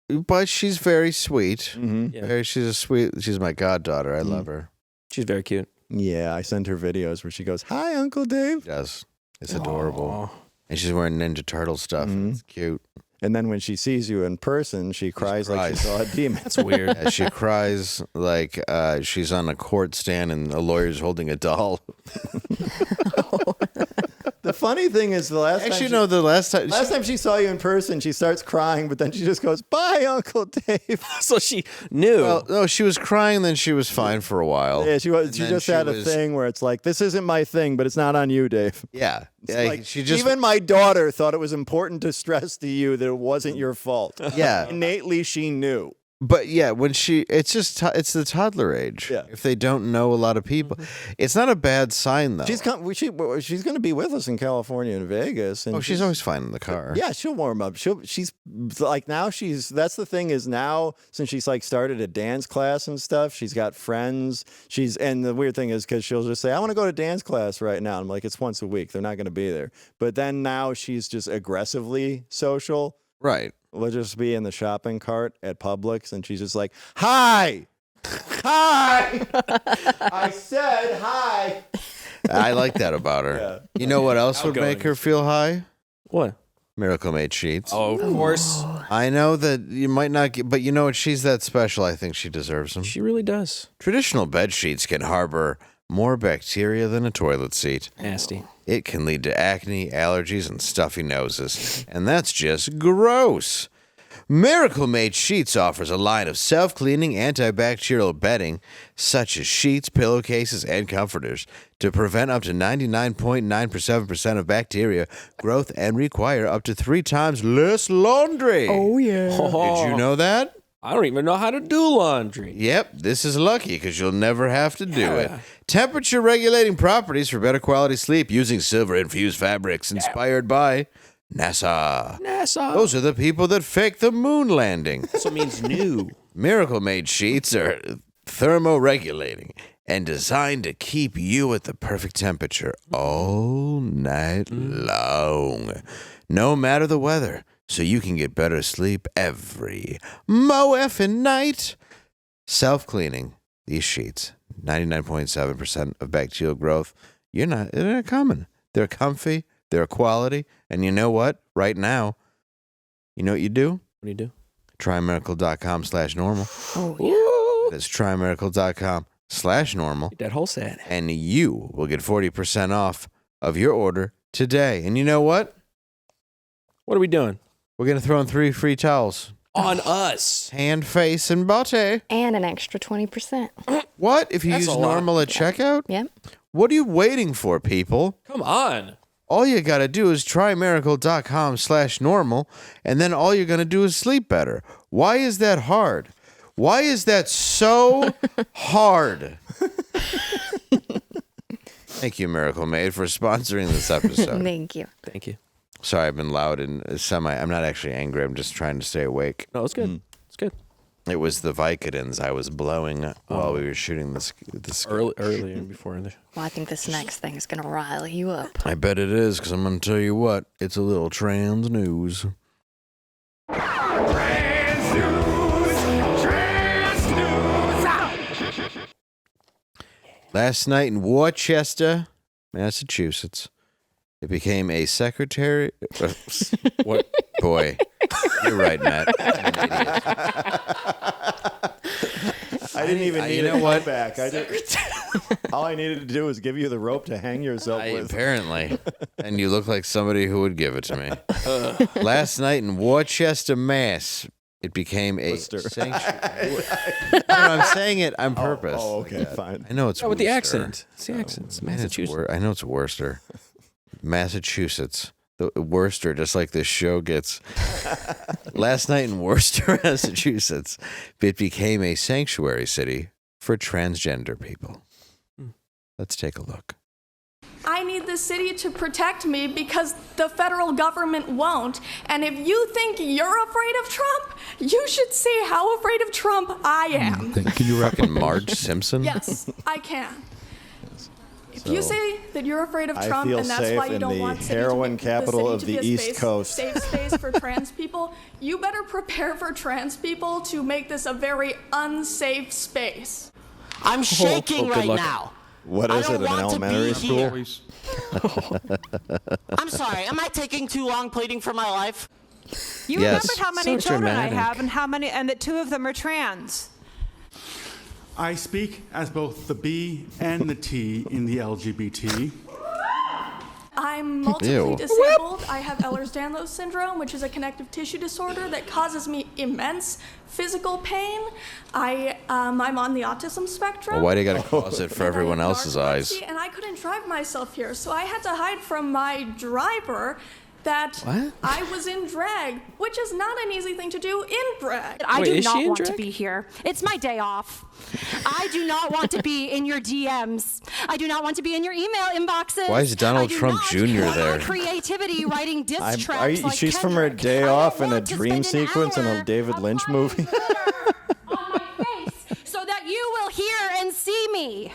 But she's very sweet. Yeah. She's my goddaughter. I love her. She's very cute. Yeah, I send her videos where she goes, hi, Uncle Dave. Yes. It's adorable. Aw. And she's wearing Ninja Turtle stuff. It's cute. And then when she sees you in person, she cries like she cries. saw a demon. That's weird. Yeah, she cries like she's on a court stand and a lawyer's holding a doll. The funny thing is, the last time she saw you in person, she starts crying, but then she just goes, bye, Uncle Dave. So she knew. Well, no, she was crying, then she was fine for a while. Yeah, she then just she had a was- thing where it's like, this isn't my thing, but it's not on you, Dave. Yeah. It's Yeah, like, she just even my daughter thought it was important to stress to you that it wasn't your fault. Yeah. Innately, she knew. But yeah, when it's the toddler age. Yeah. If they don't know a lot of people, it's not a bad sign though. She's going to be with us in California and Vegas. And she's always fine in the car. Yeah, she'll warm up. She's like now that's the thing is now since she's like started a dance class and stuff, she's got friends. And the weird thing is because she'll just say, I want to go to dance class right now. I'm like, it's once a week. They're not going to be there. But then now she's just aggressively social. Right. We'll just be in the shopping cart at Publix, and she's just like, hi. Hi. I said hi. I like that about her. Yeah. You know what else would make her feel high? What? Miracle Made sheets. Oh, of course. I know that you might not get, but you know what? She's that special. I think she deserves them. She really does. Traditional bed sheets can harbor more bacteria than a toilet seat. Nasty. It can lead to acne, allergies, and stuffy noses. And that's just gross. Miracle Made Sheets offers a line of self-cleaning antibacterial bedding, such as sheets, pillowcases, and comforters, to prevent up to 99.97% of bacteria growth and require up to 3 times less laundry. Oh, yeah. Did you know that? I don't even know how to do laundry. Yep, this is lucky because you'll never have to do it. Temperature regulating properties for better quality sleep using silver infused fabrics inspired by NASA. Those are the people that faked the moon landing. Also means new. Miracle Made sheets are thermoregulating and designed to keep you at the perfect temperature all night long, no matter the weather, so you can get better sleep every mo-effing night. Self-cleaning, these sheets, 99.7% of bacterial growth. They're not coming. They're comfy, they're quality, and you know what? Right now, you know what you do? What do you do? TryMiracle.com/normal. Oh, yeah. That's TryMiracle.com/normal. That whole set. And you will get 40% off of your order today. And you know what? What are we doing? We're going to throw in 3 free towels. On us. Hand, face, and body. And an extra 20%. What? If you That's use a lot. normal at checkout? Yep. What are you waiting for, people? Come on. All you got to do is TryMiracle.com/normal, and then all you're going to do is sleep better. Why is that hard? Why is that so hard? Thank you, Miracle Made, for sponsoring this episode. Thank you. Thank you. Sorry, I've been loud and I'm not actually angry. I'm just trying to stay awake. No, it's good. It's good. It was the Vicodins I was blowing while we were shooting this. Earlier before. Well, I think this next thing is going to rile you up. I bet it is, because I'm going to tell you what. It's a little trans news. Last night in Worcester, Massachusetts, it became a secretary. What? Boy, you're right, Matt. I'm an idiot. I didn't even need you know it what? back. All I needed to do was give you the rope to hang yourself with. Apparently. And you look like somebody who would give it to me. Last night in Worcester, Mass, it became a sanctuary. I'm saying it on purpose. Oh, okay, fine. I know it's with the Worcester. accent. It's the accent. It's Massachusetts. I know it's Worcester. Massachusetts. The Worcester, just like this show gets. Last night in Worcester, Massachusetts, it became a sanctuary city for transgender people. Let's take a look. I need the city to protect me because the federal government won't. And if you think you're afraid of Trump, you should see how afraid of Trump I am. Can you reckon Marge Simpson? Yes, I can. If you say that you're afraid of I Trump feel and that's safe why you in don't the want heroin capital of the East Coast. Safe space for trans people, you better prepare for trans people to make this a very unsafe space. I'm shaking good right luck. now. What I is don't it, an want to elementary be school? here. I'm sorry, am I taking too long pleading for my life? You Yes. remembered how many So children dramatic. I have and that 2 of them are trans. I speak as both the B and the T in the LGBT. I'm multiply disabled. I have Ehlers-Danlos syndrome, which is a connective tissue disorder that causes me immense physical pain. I'm on the autism spectrum. Well, why do you got to cause it for And I everyone have else's narcolepsy, eyes? And I couldn't drive myself here, so I had to hide from my driver that What? I was in drag, which is not an easy thing to do in drag. I Wait, do is she not in want to drag? be here. It's my day off. I do not want to be in your DMs. I do not want to be in your email inboxes. Why is Donald I do Trump not Jr. want there? My creativity writing diss tracks like she's from her Kendrick. day I don't off in a want to dream spend an sequence in a hour David Lynch applying movie. glitter on my face so that you will hear and see me.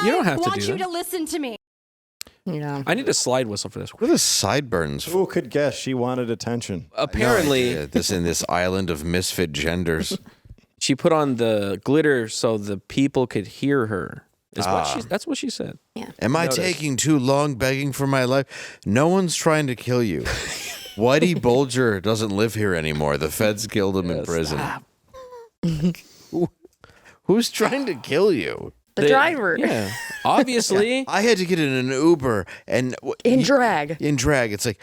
You don't have to want do you that. to listen to me. Yeah. I need a slide whistle for this. What are the sideburns? Who could guess she wanted attention? Apparently, Yeah, this in this island of misfit genders. she put on the glitter so the people could hear her. That's what she said. Am I Notice. taking too long begging for my life? No one's trying to kill you. Whitey Bulger doesn't live here anymore. The feds killed him in prison. Who's trying to kill you? The driver. Yeah. Obviously. I had to get in an Uber and In drag. In drag, it's like,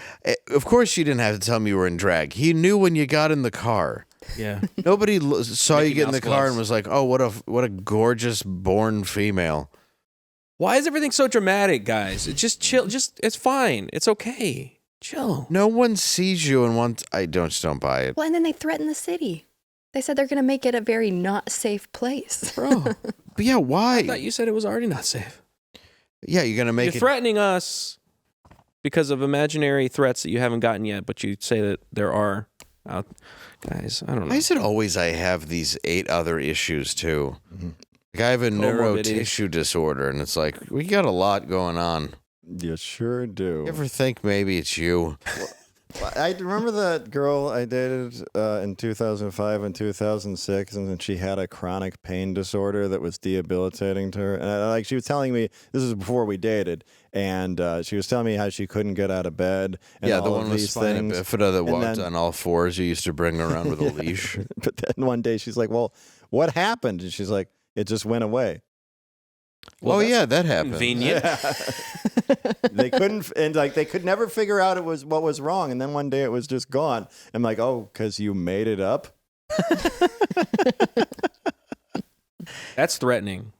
of course you didn't have to tell me you were in drag. He knew when you got in the car. Yeah. Nobody saw you Mickey get in the Mouse car gloves. and was like, "Oh, what a gorgeous born female." Why is everything so dramatic, guys? It's just chill. It's fine. It's okay. Chill. No one sees you and wants. I don't buy it. Well, and then they threatened the city. They said they're going to make it a very not safe place. Bro. But yeah, why? I thought you said it was already not safe. Yeah, you're gonna make You're it. threatening us because of imaginary threats that you haven't gotten yet, but you say that there are. Guys, I don't know. Why is it always I have these 8 other issues too? Like I have a neurotissue disorder, and it's like we got a lot going on. You sure do. You ever think maybe it's you? I remember that girl I dated in 2005 and 2006, and then she had a chronic pain disorder that was debilitating to her. And she was telling me, this was before we dated, and she was telling me how she couldn't get out of bed. And Yeah, the all one of with these spina things. bifida that And walked then- on all fours. You used to bring her around with a leash. But then one day she's like, "Well, what happened?" And she's like, "It just went away." Well, yeah, that happened. Convenient. They couldn't, and like they could never figure out what was wrong. And then one day it was just gone. I'm like, "Oh, because you made it up." That's threatening.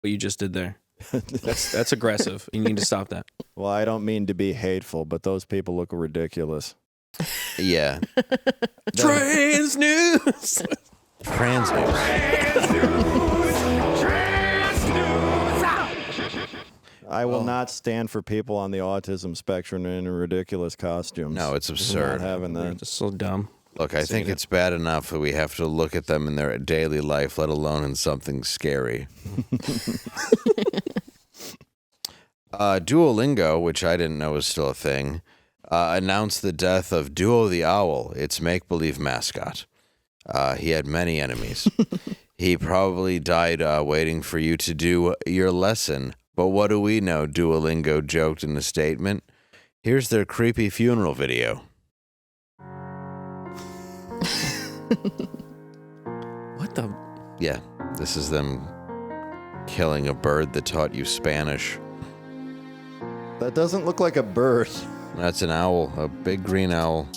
What you just did there. That's aggressive. You need to stop that. Well, I don't mean to be hateful, but those people look ridiculous. Yeah. Trans news. Trans news. I will not stand for people on the autism spectrum in ridiculous costumes. No, it's I'm absurd. not having They're that. just so dumb. Look, I think it's bad enough that we have to look at them in their daily life, let alone in something scary. Duolingo, which I didn't know was still a thing, announced the death of Duo the Owl, its make-believe mascot. He had many enemies. He probably died waiting for you to do your lesson. But what do we know? Duolingo joked in a statement. Here's their creepy funeral video. What the? Yeah, this is them killing a bird that taught you Spanish. That doesn't look like a bird. That's an owl, a big green owl.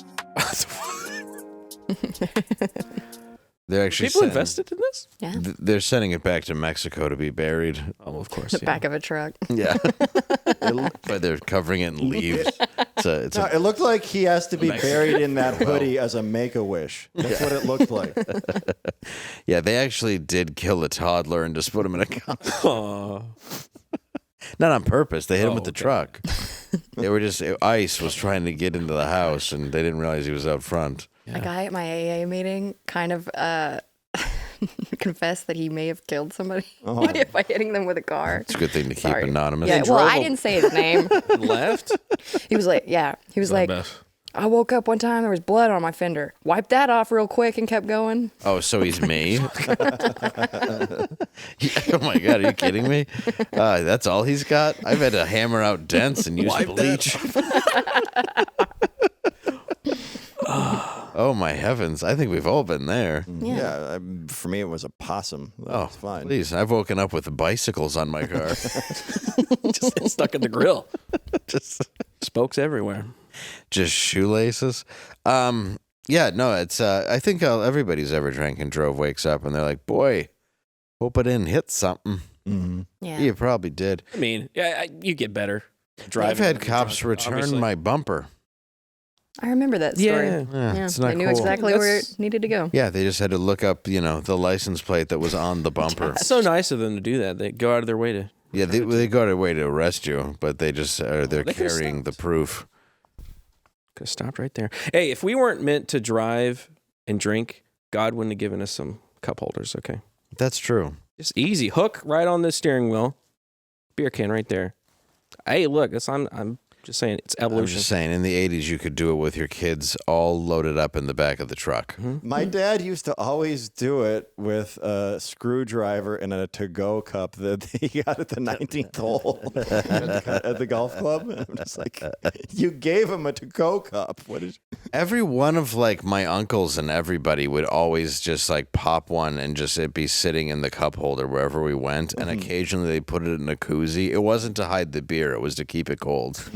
They're actually People invested in this? Yeah. They're sending it back to Mexico to be buried. Oh, of course. The Yeah. back of a truck. Yeah, but they're covering it in leaves. It's No, it looked like he has to be buried in that hoodie as a make-a-wish. That's what it looked like. yeah. They actually did kill a toddler and just put him in a coffin. Aw. Not on purpose. They hit him with the okay. truck. They were just ICE was trying to get into the house, and they didn't realize he was out front. A guy at my AA meeting kind of confessed that he may have killed somebody by hitting them with a car. It's a good thing to keep Sorry. anonymous. Yeah, well, I didn't say his name. Left? He was like, I woke up one time, there was blood on my fender. Wiped that off real quick and kept going. Oh, so he's me? Oh my God, are you kidding me? That's all he's got? I've had to hammer out dents and use bleach. Oh my heavens, I think we've all been there. Yeah, for me it was a possum. That's fine. Please, I've woken up with bicycles on my car. Just stuck in the grill. just Spokes everywhere. Just shoelaces. Yeah, no, it's I think everybody's ever drank and drove wakes up and they're like, boy, hope I didn't hit something. Mm-hmm. Yeah. You probably did. I mean, yeah, you get better driving. I've had when you're cops drunk, return obviously. my bumper. I remember that story. Yeah, it's not they knew cool. exactly where it needed to go. Yeah, they just had to look up, the license plate that was on the bumper. It's so nice of them to do that. They go out of their way to. Yeah, they go out of their way to arrest you, but they just they're They could've carrying the proof. Could have stopped right there. Hey, if we weren't meant to drive and drink, God wouldn't have given us some cup holders. Okay, That's true. just easy hook right on the steering wheel, beer can right there. Hey, look, I'm just saying it's I'm evolution. just saying, in the 80s, you could do it with your kids all loaded up in the back of the truck. My dad used to always do it with a screwdriver and a to-go cup that he got at the 19th hole at the golf club. I'm just like, you gave him a to-go cup. What is? Every one of my uncles and everybody would always just pop one and just it be sitting in the cup holder wherever we went. And occasionally they put it in a koozie. It wasn't to hide the beer. It was to keep it cold.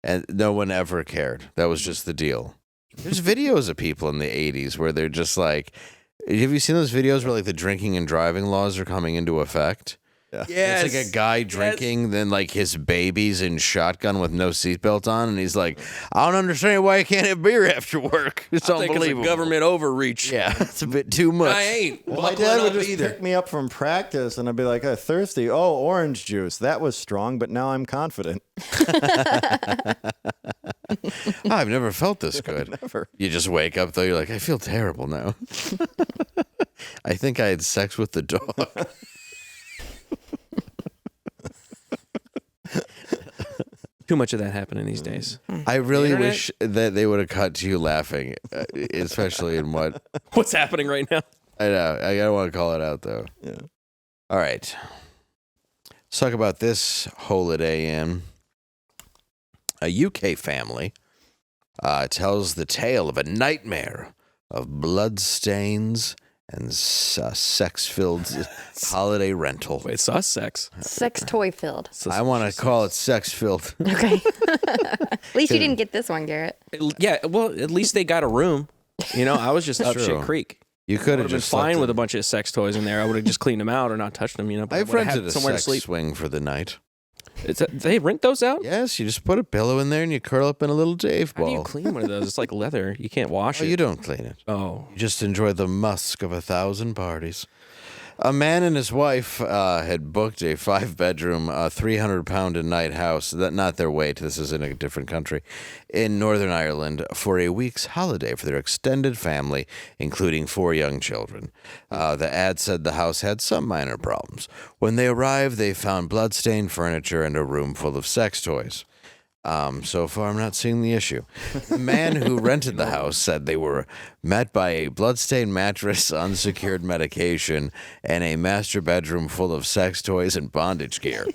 And no one ever cared. That was just the deal. There's videos of people in the 80s where they're just have you seen those videos where the drinking and driving laws are coming into effect? Yes. It's a guy drinking, then his baby's in shotgun with no seatbelt on, and he's like, I don't understand why you can't have beer after work. It's I think unbelievable. it's a government overreach. Yeah, it's a bit too much. I ain't. Well, my dad would just pick me up from practice, and I'd be like, thirsty. Oh, orange juice. That was strong, but now I'm confident. I've never felt this good. Never. You just wake up, though, you're like, I feel terrible now. I think I had sex with the dog. Too much of that happening these days. I really wish that they would have cut to you laughing, especially in What's happening right now? I know. I don't want to call it out, though. Yeah. All right. Let's talk about this holiday in. A UK family tells the tale of a nightmare of bloodstains and sex-filled holiday rental. Wait, sex? Sex toy filled. I want to call it sex-filled. Okay. At least you didn't get this one, Garrett. Yeah, well, at least they got a room. I was just up True. shit creek. You could have been just fine slept with in- a bunch of sex toys in there. I would have just cleaned them out or not touched them. But I've I would've rented had a somewhere to sex sleep. swing for the night. They rent those out? Yes, you just put a pillow in there and you curl up in a little Dave How do you ball. clean one of those? It's like leather. You can't wash Oh, it. you don't clean it. Oh. You just enjoy the musk of 1,000 parties. A man and his wife had booked a 5-bedroom, 300-pound a night house. Not their weight. This is in a different country, in Northern Ireland for a week's holiday for their extended family, including 4 young children. The ad said the house had some minor problems. When they arrived, they found bloodstained furniture and a room full of sex toys. So far, I'm not seeing the issue. The man who rented the house said they were met by a bloodstained mattress, unsecured medication, and a master bedroom full of sex toys and bondage gear.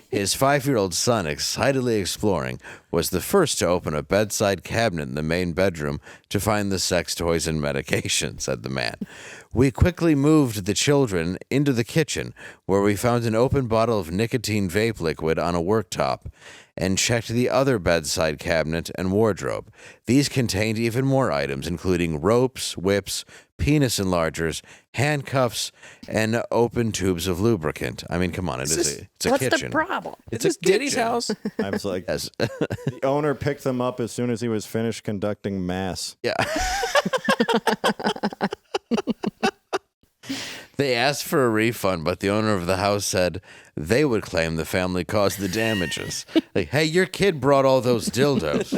His 5-year-old son, excitedly exploring, was the first to open a bedside cabinet in the main bedroom to find the sex toys and medication, said the man. We quickly moved the children into the kitchen, where we found an open bottle of nicotine vape liquid on a worktop, and checked the other bedside cabinet and wardrobe. These contained even more items, including ropes, whips, penis enlargers, handcuffs, and open tubes of lubricant. I mean, come on, it's a What's kitchen. the problem? It's a Diddy's house. I was like, Yes. the owner picked them up as soon as he was finished conducting mass. Yeah. They asked for a refund, but the owner of the house said they would claim the family caused the damages. Like, hey, your kid brought all those dildos.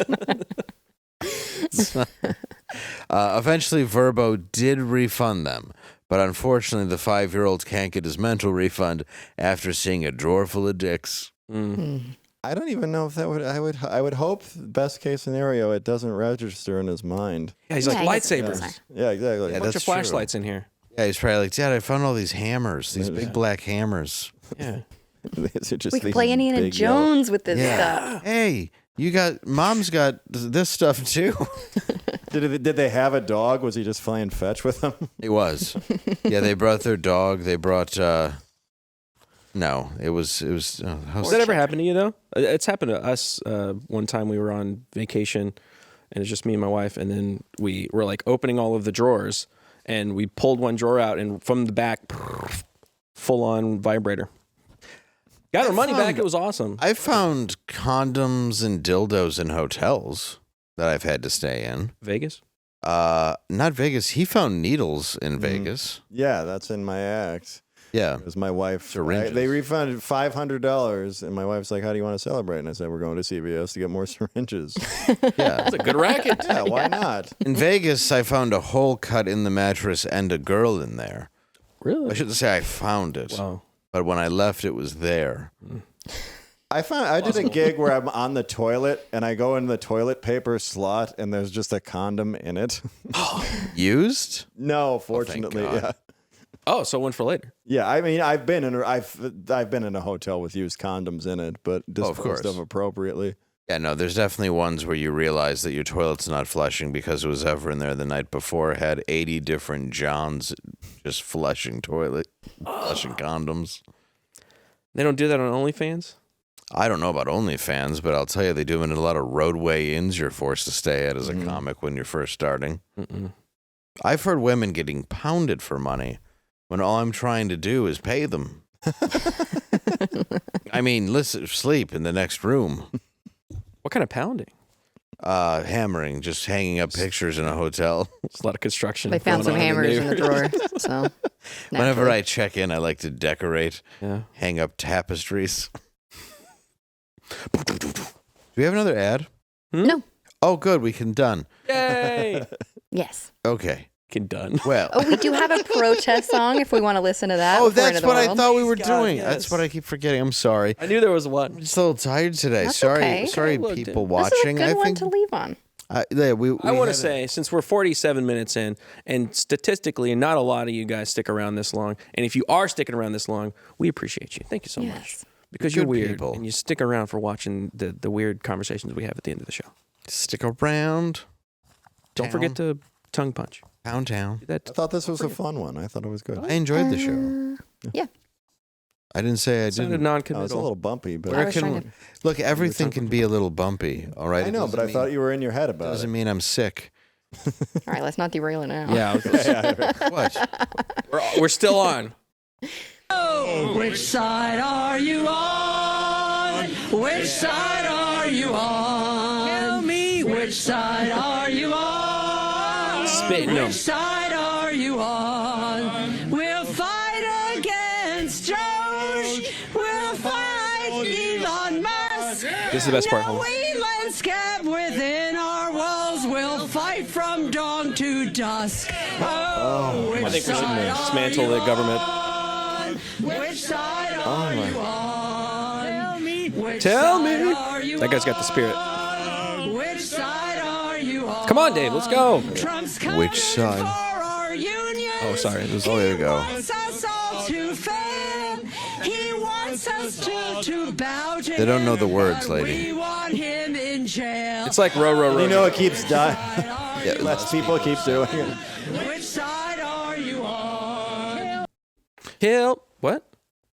Eventually, Verbo did refund them, but unfortunately, the 5-year-old can't get his mental refund after seeing a drawer full of dicks. I don't even know if that would. I would hope best case scenario it doesn't register in his mind. Yeah, he's like Yeah, he's- lightsabers. Yeah, exactly. Yeah, Bunch that's of flashlights in here. Yeah, he's probably like, Dad, I found all these hammers, these big black hammers. Yeah. These are just We could these play Indiana big yellow- Jones with this stuff. Hey, Mom's got this stuff too. Did they have a dog? Was he just playing fetch with them? It was. Yeah, they brought their dog. They brought. No, it was. Has that ever happened to you though? It's happened to us. One time we were on vacation, and it's just me and my wife, and then we were like opening all of the drawers, and we pulled one drawer out, and from the back, full on vibrator. Got our money back. It was awesome. I found condoms and dildos in hotels. that I've had to stay in. Vegas? Not Vegas. He found needles in Vegas. Yeah, that's in my act. Yeah. It was my wife. Syringes. They refunded $500, and my wife's like, how do you want to celebrate? And I said, we're going to CVS to get more syringes. Yeah. That's a good racket. Yeah, why not? In Vegas, I found a hole cut in the mattress and a girl in there. Really? I shouldn't say I found it. Wow. But when I left, it was there. I did a gig where I'm on the toilet, and I go in the toilet paper slot, and there's just a condom in it. Used? No, fortunately, God. yeah. Oh, so one for later. Yeah, I mean, I've been in a hotel with used condoms in it, but disposed of appropriately. Yeah, no, there's definitely ones where you realize that your toilet's not flushing because it was ever in there the night before. It had 80 different Johns just flushing condoms. They don't do that on OnlyFans? I don't know about OnlyFans, but I'll tell you, they do it in a lot of roadway inns you're forced to stay at as a comic when you're first starting. I've heard women getting pounded for money when all I'm trying to do is pay them. I mean, listen, sleep in the next room. What kind of pounding? Hammering, just hanging up pictures in a hotel. It's a lot of construction. They found some hammers in the drawer. So, whenever I check in, I like to decorate, hang up tapestries. Do we have another ad? No. Oh, good. We can done. Yay! Yes. Okay. Can done. Well. Oh, we do have a protest song if we want to listen to that. Oh, that's what I thought we were God, doing. yes. That's what I keep forgetting. I'm sorry. I knew there was one. I'm just a little tired today. That's sorry, okay. sorry, Look, people dude. watching. This is a good I one think to leave on. we I want to say, since we're 47 minutes in, and statistically, not a lot of you guys stick around this long. And if you are sticking around this long, we appreciate you. Thank you so much. Because you're Good weird, people. and you stick around for watching the weird conversations we have at the end of the show. Stick around. Don't forget to tongue punch. Pound town. I thought this was a fun one. I thought it was good. I enjoyed the show. Yeah. I didn't say I Sounded didn't. non-committal. Oh, it's a little bumpy, but Where can, look, everything can be a little bumpy. All right. I know, but I thought you were in your head about doesn't it. mean I'm sick. All right, let's not derail it now. Yeah. What? We're still on. Oh, which side are you on? Which side are you on? Tell me, which side are you on? Spitting them. Which side are you on? We'll fight against DOGE. We'll fight Elon Musk. This is the best part, No, Homer. we landscape within our walls. We'll fight from dawn to dusk. Oh, which I think we should side are dismantle you the government. on? Which side are you on? Tell me. Which Tell side me. are you That guy's got the spirit. on? Which side are you on? Come on, Dave. Let's go. Trump's coming Which side? for our union. Oh, sorry. It was- Oh, there you go. He wants us all to fail. He wants us to bow to They don't know the him, words, but lady. We want him in jail. It's like row, row, row. You know, it keeps dying. Yeah, Less people keep doing it. Which side are you on? Kill. What?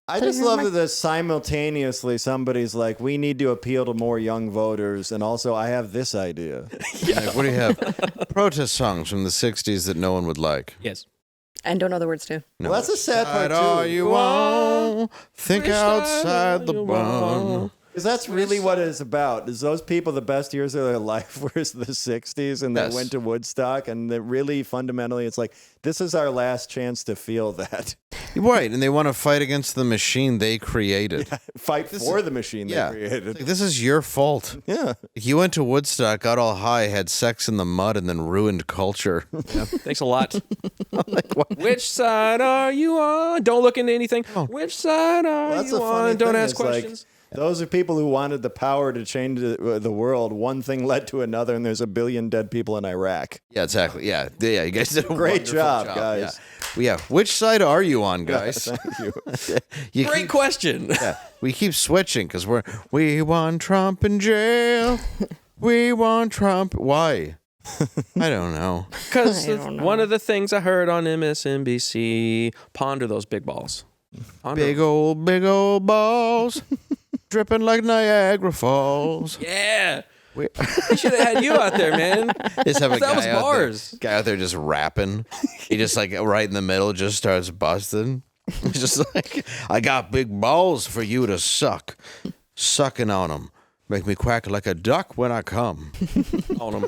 I just love that simultaneously somebody's like, we need to appeal to more young voters, and also I have this idea. Like, what do you have? Protest songs from the 60s that no one would like. Yes. And don't know the words too. No. Well, that's a sad part, Side are too. you on? Think Which side outside are the you bun. on? Because that's really what it's about. Is those people the best years of their life were the 60s, and they Yes. went to Woodstock, and they really fundamentally, it's like, this is our last chance to feel that. Right, and they want to fight against the machine they created. Fight for the machine they created. Like, this is your fault. Yeah. You went to Woodstock, got all high, had sex in the mud, and then ruined culture. Thanks a lot. Which side are you on? Don't look into anything. Which side are Well, that's you a funny on? Don't thing, ask is, like, questions. those are people who wanted the power to change the world. One thing led to another, and there's 1 billion dead people in Iraq. Yeah, exactly. Yeah, you guys did a Great wonderful job, guys. Yeah. Well, yeah, which side are you on, guys? Thank you. Great question. Yeah, we keep switching because we want Trump in jail. We want Trump. Why? I don't know. Because I don't know. one of the things I heard on MSNBC, ponder those big balls. Ponder Big old balls, dripping like Niagara Falls. Yeah. We should have had you out there, man. Just have a That was guy out bars. there, out there just rapping. He just like right in the middle just starts busting. He's just like, I got big balls for you to suck. Sucking on them. Make me quack like a duck when I come. On him.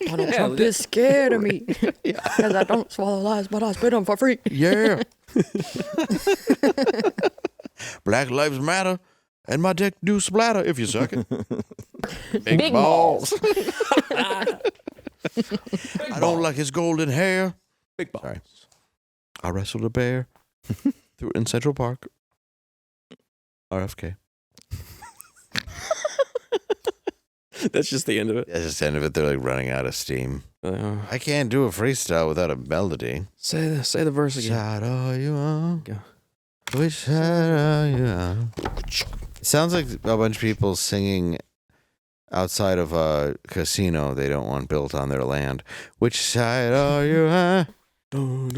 Donald Trump is scared of me because I don't swallow lies, but I spit them for free. Yeah. Black lives matter, and my dick do splatter if you suck it. Big balls. I don't like his golden hair. Big balls. Sorry. I wrestled a bear in Central Park. RFK. That's just the end of it. That's just the end of it. They're like running out of steam. I can't do a freestyle without a melody. Say the verse again. Side are you on? Go. Which side are you on? It sounds like a bunch of people singing outside of a casino they don't want built on their land. Which side are you on? Did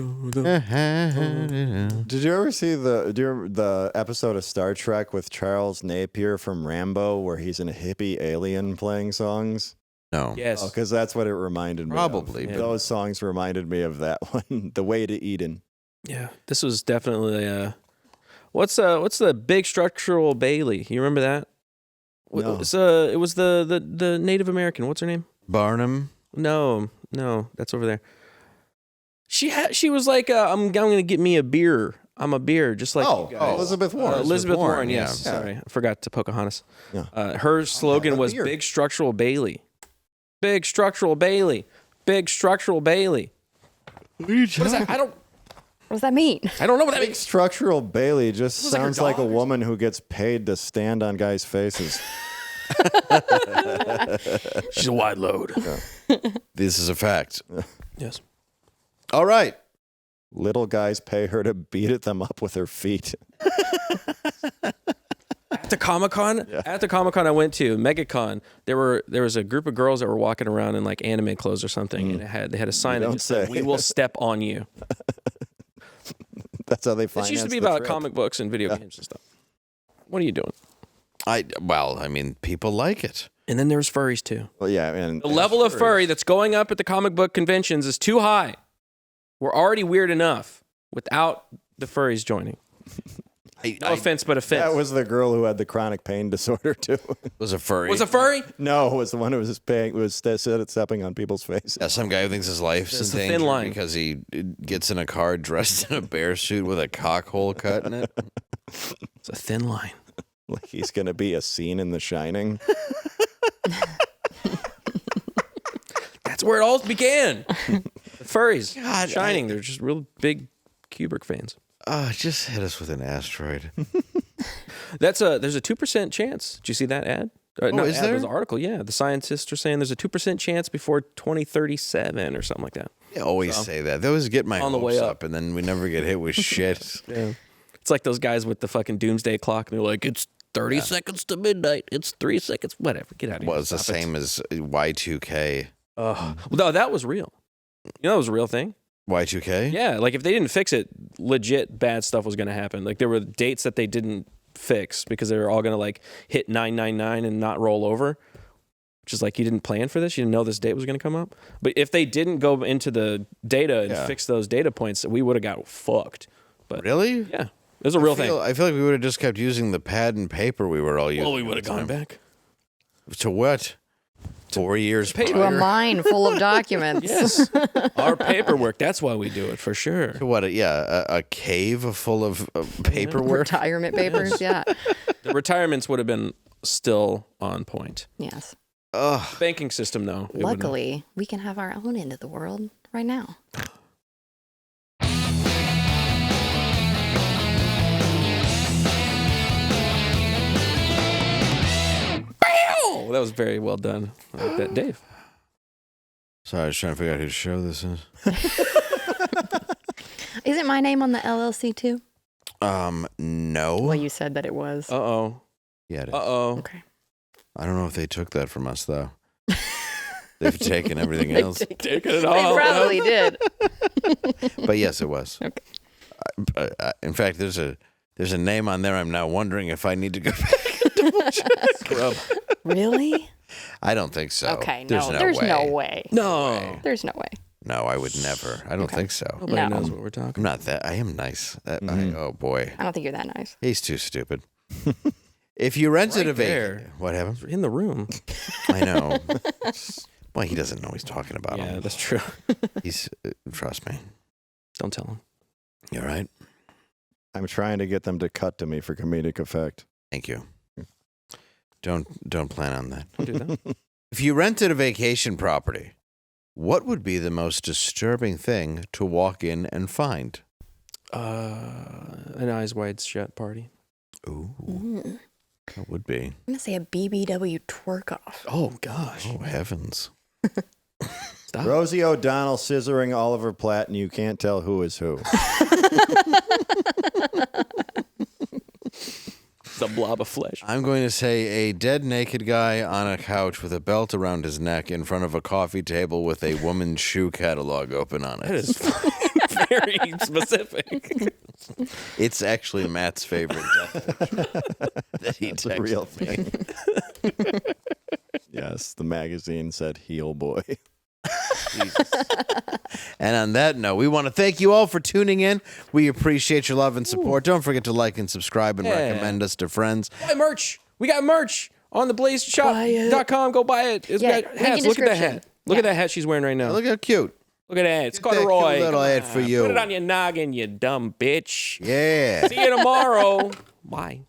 you ever see the episode of Star Trek with Charles Napier from Rambo where he's a hippie alien playing songs? No. Yes. Because that's what it reminded me Probably. of. Those songs reminded me of that one, The Way to Eden. Yeah. This was definitely what's the big structural Bailey? You remember that? No. It was the Native American. What's her name? Barnum? No, that's over there. She was like, I'm gonna get me a beer. I'm a beer, just like you guys. Elizabeth Warren. Elizabeth Warren, yeah. yes. Sorry, I forgot to Pocahontas. Yeah. Her slogan was beer. Big Structural Bailey. Big Structural Bailey. Big Structural Bailey. What is that? What does that mean? I don't know what that Big means. Structural Bailey just like her sounds like a dog or woman who gets paid to stand on guys' faces. She's a wide load. This is a fact. Yes. All right. Little guys pay her to beat at them up with her feet. At the Comic-Con I went to, MegaCon, there was a group of girls that were walking around in like anime clothes or something, and they had a sign that just said, "We will step on you." That's how they finance This used to be the about trip. comic books and video games and stuff. What are you doing? I mean, people like it. And then there's furries too. Well, yeah, and The level of furry that's going up at the comic book conventions is too high. We're already weird enough without the furries joining. No offense, but offense. that was the girl who had the chronic pain disorder too. Was a furry. Was a furry? No, it was the one who was stepping on people's faces. Yeah, some guy who thinks his life's That's in the danger thin line. because he gets in a car dressed in a bear suit with a cock hole cut in it. It's a thin line. Like he's gonna be a scene in The Shining. That's where it all began. The furries. God, Shining. They're just real big Kubrick fans. Just hit us with an asteroid. There's a 2% chance. Did you see that ad? Not is ad, there? It was an article, yeah. The scientists are saying there's a 2% chance before 2037 or something like that. They always say that. They always get my On the hopes way up, up. and then we never get hit with shit. Yeah. It's like those guys with the fucking doomsday clock, and they're like, it's 30 seconds to midnight. It's 3 seconds. Whatever. Get out of here. Well, it's the Stop it. same as Y2K. Well, no, that was real. You know, that was a real thing. Y2K? Yeah, like if they didn't fix it, legit bad stuff was going to happen. Like there were dates that they didn't fix because they were all going to like hit 999 and not roll over, which is like you didn't plan for this. You didn't know this date was going to come up. But if they didn't go into the data and fix those data points, we would have got fucked. But Really? yeah, it was a real thing. I feel like we would have just kept using the pad and paper we were all using. Well, we would at have the gone time. back. To what? 4 years pay- To a prior? mine full of documents. Yes, our paperwork. That's why we do it for sure. To what? A cave full of paperwork? Retirement papers, yeah. The retirements would have been still on point. Yes. Ugh. Banking system, though. it would not. Luckily, we can have our own end of the world right now. Oh, that was very well done. I like that, Dave. Sorry, I was trying to figure out whose show this is. Isn't my name on the LLC too? No. Well, you said that it was. Uh-oh. Yeah, it is. Uh-oh. Okay. I don't know if they took that from us, though. They've taken everything else. Taking it They all. probably did. But yes, it was. Okay. In fact, there's a name on there. I'm now wondering if I need to go back and double check. Scrub. Really? I don't think so. Okay. There's No, no there's way. no way. No. There's no way. No, I would never. I don't think so. Nobody No. knows what we're talking I'm not that. I am nice. Oh boy, I don't think you're that nice. he's too stupid. If you rented a there. vacation, what happened? In the room. I know. Well, he doesn't know he's talking about him. Yeah, that's true. He's trust me. Don't tell him. You all right? I'm trying to get them to cut to me for comedic effect. Thank you. Don't plan on that. Don't do that. If you rented a vacation property, what would be the most disturbing thing to walk in and find? An Eyes Wide Shut party. Ooh. That would be. I'm going to say a BBW twerk off. Oh, gosh. Oh, heavens. Stop. Rosie O'Donnell scissoring Oliver Platt, and you can't tell who is who. It's a blob of flesh. I'm going to say a dead naked guy on a couch with a belt around his neck in front of a coffee table with a woman's shoe catalog open on it. That is very specific. It's actually Matt's favorite death that he That's a real texted me. thing. Yes, the magazine said heel boy. And on that note, we want to thank you all for tuning in. We appreciate your love and support. Don't forget to like and subscribe and recommend us to friends. Buy merch. We got merch on the blazeshop.com. Go buy it. It's got hats. Look at that hat. Look at that hat she's wearing right now. Look how cute. Look at that. It's Get that corduroy. cute little hat for you. Put it on your noggin, you dumb bitch. Yeah. See you tomorrow. Bye.